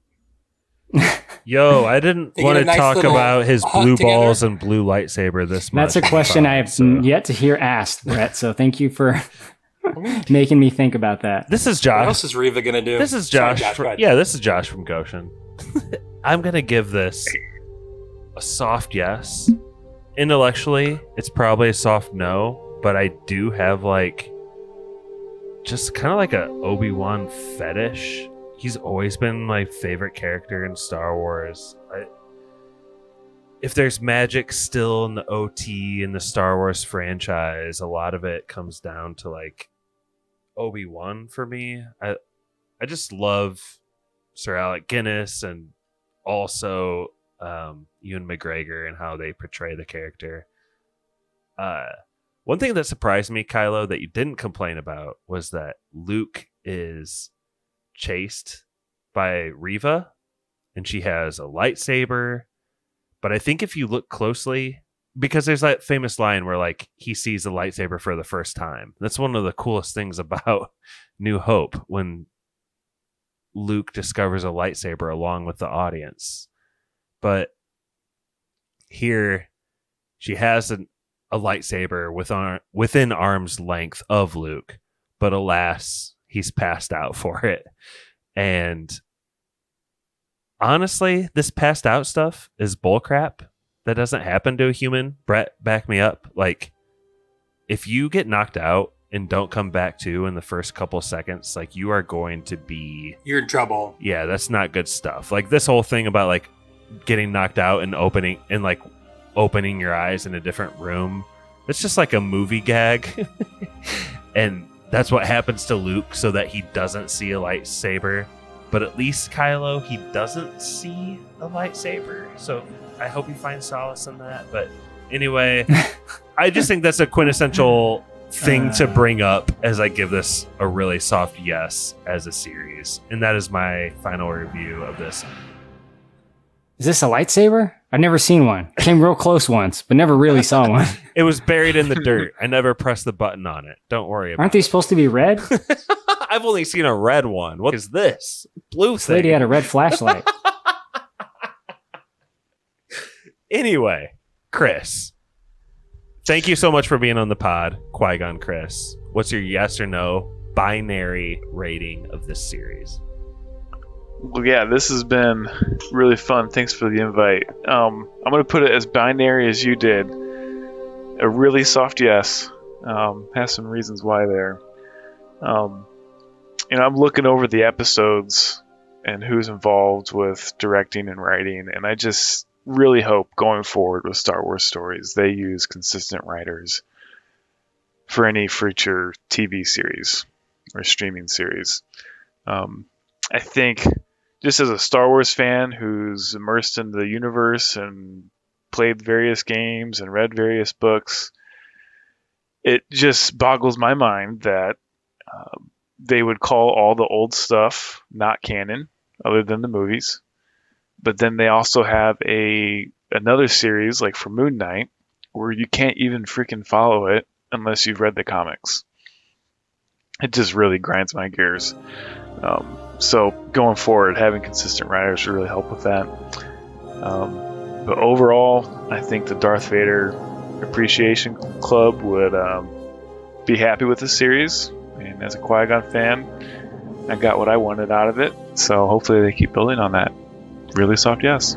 Yo, I didn't want to talk about his blue balls and blue lightsaber this much. That's a question I have yet to hear asked, Brett. So thank you for making me think about that. This is Josh. What else is Reva gonna do? This is Josh. This is Josh from Goshen. I'm gonna give this a soft yes. Intellectually, it's probably a soft no, but I do have like just kind of like a Obi-Wan fetish. He's always been my favorite character in Star Wars. If there's magic still in the OT in the Star Wars franchise, a lot of it comes down to like Obi-Wan for me. I just love Sir Alec Guinness and also Ewan McGregor and how they portray the character. One thing that surprised me, Kylo, that you didn't complain about was that Luke is chased by Reva. and she has a lightsaber. But I think if you look closely, because there's that famous line where like he sees the lightsaber for the first time. That's one of the coolest things about New Hope, when Luke discovers a lightsaber along with the audience. But here she has a lightsaber within arm's length of Luke, but alas, he's passed out for it. And honestly, this passed out stuff is bullcrap. That doesn't happen to a human. Brett, back me up. Like, if you get knocked out and don't come back to in the first couple seconds, like, you are going to be... You're in trouble. Yeah, that's not good stuff. Like, this whole thing about, like, getting knocked out and opening your eyes in a different room, it's just like a movie gag. And that's what happens to Luke so that he doesn't see a lightsaber. But at least Kylo, he doesn't see a lightsaber. So I hope he finds solace in that. But anyway, I just think that's a quintessential thing to bring up as I give this a really soft yes as a series. And that is my final review of this. Is this a lightsaber? I've never seen one. Came real close once, but never really saw one. It was buried in the dirt. I never pressed the button on it. Don't worry about it. Aren't they supposed to be red? I've only seen a red one. What is this? Blue This thing. lady had a red flashlight. Anyway, Chris, thank you so much for being on the pod. Qui-Gon Chris, what's your yes or no binary rating of this series? Well, yeah, this has been really fun. Thanks for the invite. I'm going to put it as binary as you did. A really soft yes. Has some reasons why there. I'm looking over the episodes and who's involved with directing and writing, and I just really hope going forward with Star Wars stories they use consistent writers for any future TV series or streaming series. I think just as a Star Wars fan who's immersed in the universe and played various games and read various books, it just boggles my mind that they would call all the old stuff not canon other than the movies. But then they also have another series like for Moon Knight where you can't even freaking follow it unless you've read the comics. It just really grinds my gears. So going forward, having consistent writers would really help with that. But overall, I think the Darth Vader Appreciation Club would be happy with the series. And as a Qui-Gon fan, I got what I wanted out of it. So hopefully they keep building on that. Really soft yes.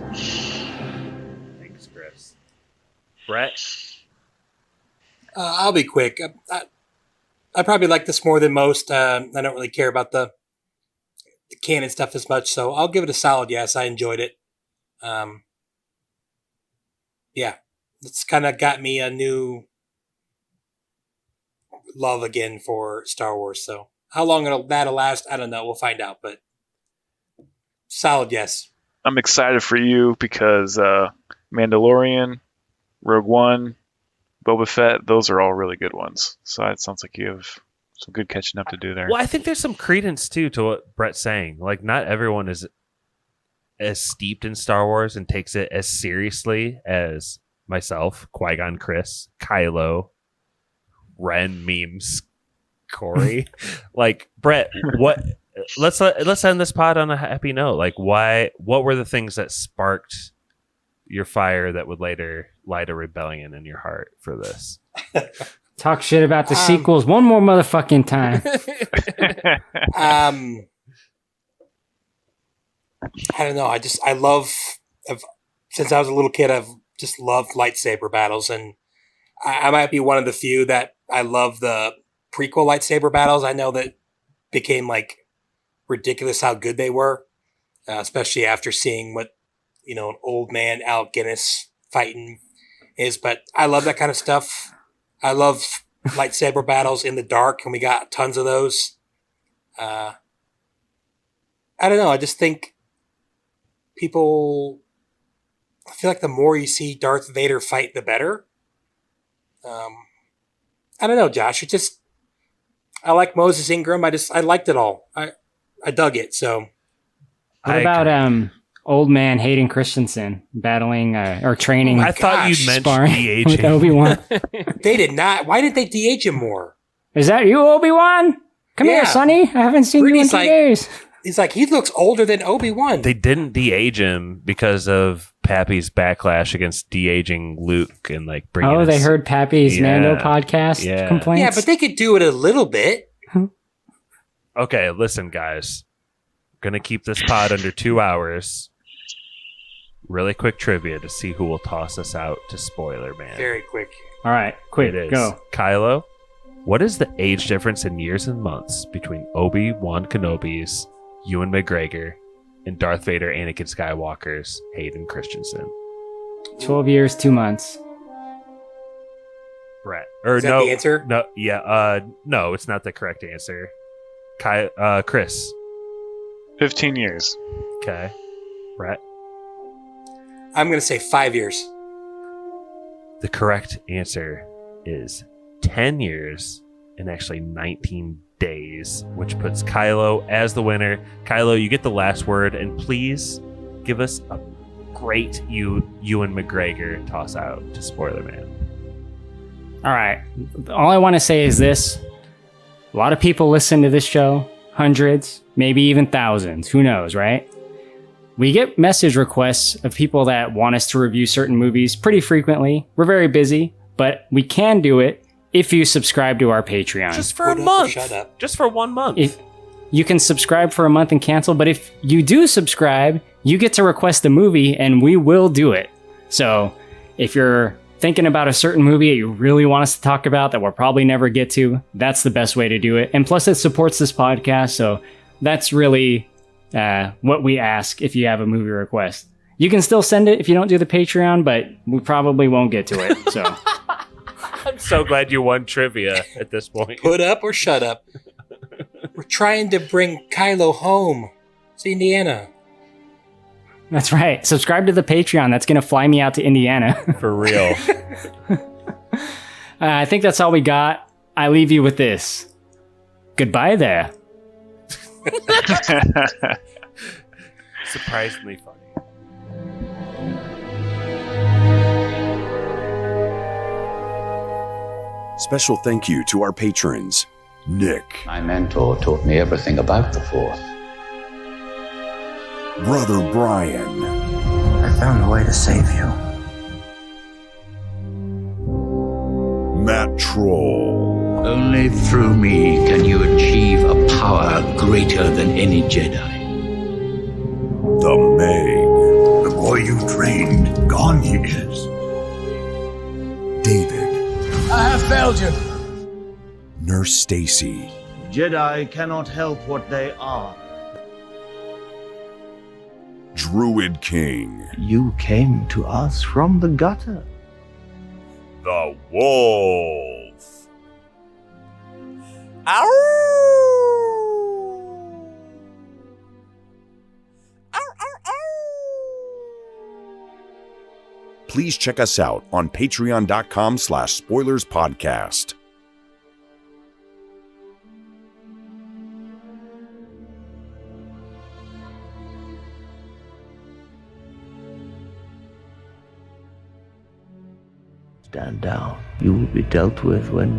Thanks, Chris. Brett? I'll be quick. I probably like this more than most. I don't really care about the canon stuff as much, so I'll give it a solid yes. I enjoyed it. Yeah, it's kind of got me a new love again for Star Wars. So how long that'll last, I don't know. We'll find out, but solid yes. I'm excited for you because Mandalorian, Rogue One, Boba Fett, those are all really good ones. So it sounds like you have some good catching up to do there. Well, I think there's some credence, too, to what Brett's saying. Like, not everyone is as steeped in Star Wars and takes it as seriously as myself, Qui-Gon Chris, Kylo, Ren memes, Korey. Like, Brett, what... Let's end this pod on a happy note. Like, what were the things that sparked your fire that would later light a rebellion in your heart for this? Talk shit about the sequels one more motherfucking time. I don't know. Since I was a little kid, I've just loved lightsaber battles, and I might be one of the few that I love the prequel lightsaber battles. I know that became like ridiculous how good they were, especially after seeing what an old man Alec Guinness fighting is. But I love that kind of stuff. I love lightsaber battles in the dark, and we got tons of those. I don't know. I just think I feel like the more you see Darth Vader fight, the better. I don't know, Josh. I like Moses Ingram. I liked it all. I dug it. So what about old man Hayden Christensen battling or training. I thought you meant de-aging with Obi-Wan. They did not. Why didn't they de-age him more? Is that you, Obi-Wan? Come here, Sonny. I haven't seen you in 2 days. He's like, he looks older than Obi-Wan. They didn't de-age him because of Pappy's backlash against de-aging Luke and like bringing. Oh, they heard Pappy's Mando podcast complaints. Yeah, but they could do it a little bit. Okay, listen, guys. Gonna keep this pod under 2 hours. Really quick trivia to see who will toss us out to Spoiler Man. Very quick. All right, quick, It is go. Kylo. What is the age difference in years and months between Obi-Wan Kenobi's Ewan McGregor and Darth Vader Anakin Skywalker's Hayden Christensen? 12 years, 2 months. Brett. Or Is that no, the answer? No, no, it's not the correct answer. Chris. 15 years. Okay. Brett. I'm going to say 5 years. The correct answer is 10 years and actually 19 days, which puts Kylo as the winner. Kylo, you get the last word, and please give us a great Ewan McGregor toss out to Spoiler Man. All right. All I want to say is this. A lot of people listen to this show. Hundreds, maybe even thousands. Who knows, right? We get message requests of people that want us to review certain movies pretty frequently. We're very busy, but we can do it if you subscribe to our Patreon. Just for a month. Shut up. Just for 1 month. If you can subscribe for a month and cancel, but if you do subscribe, you get to request a movie and we will do it. So if you're thinking about a certain movie that you really want us to talk about that we'll probably never get to, that's the best way to do it. And plus it supports this podcast, so that's really what we ask if you have a movie request. You can still send it if you don't do the Patreon, but we probably won't get to it. So I'm so glad you won trivia at this point. Put up or shut up. We're trying to bring Kylo home to Indiana. that's right. Subscribe to the Patreon. That's going to fly me out to Indiana. For real. I think that's all we got. I leave you with this. Goodbye there. Surprisingly funny. Special thank you to our patrons, Nick, My mentor taught me everything about the Force. Brother Brian, I found a way to save you. Matt Troll, Only through me can you achieve a power greater than any Jedi. The Meg, The boy you trained, gone he is. David, I have failed you. Nurse Stacy, Jedi cannot help what they are. Druid King, You came to us from the gutter. The Wolf, Please check us out on patreon.com/spoilerspodcast. Stand down. You will be dealt with when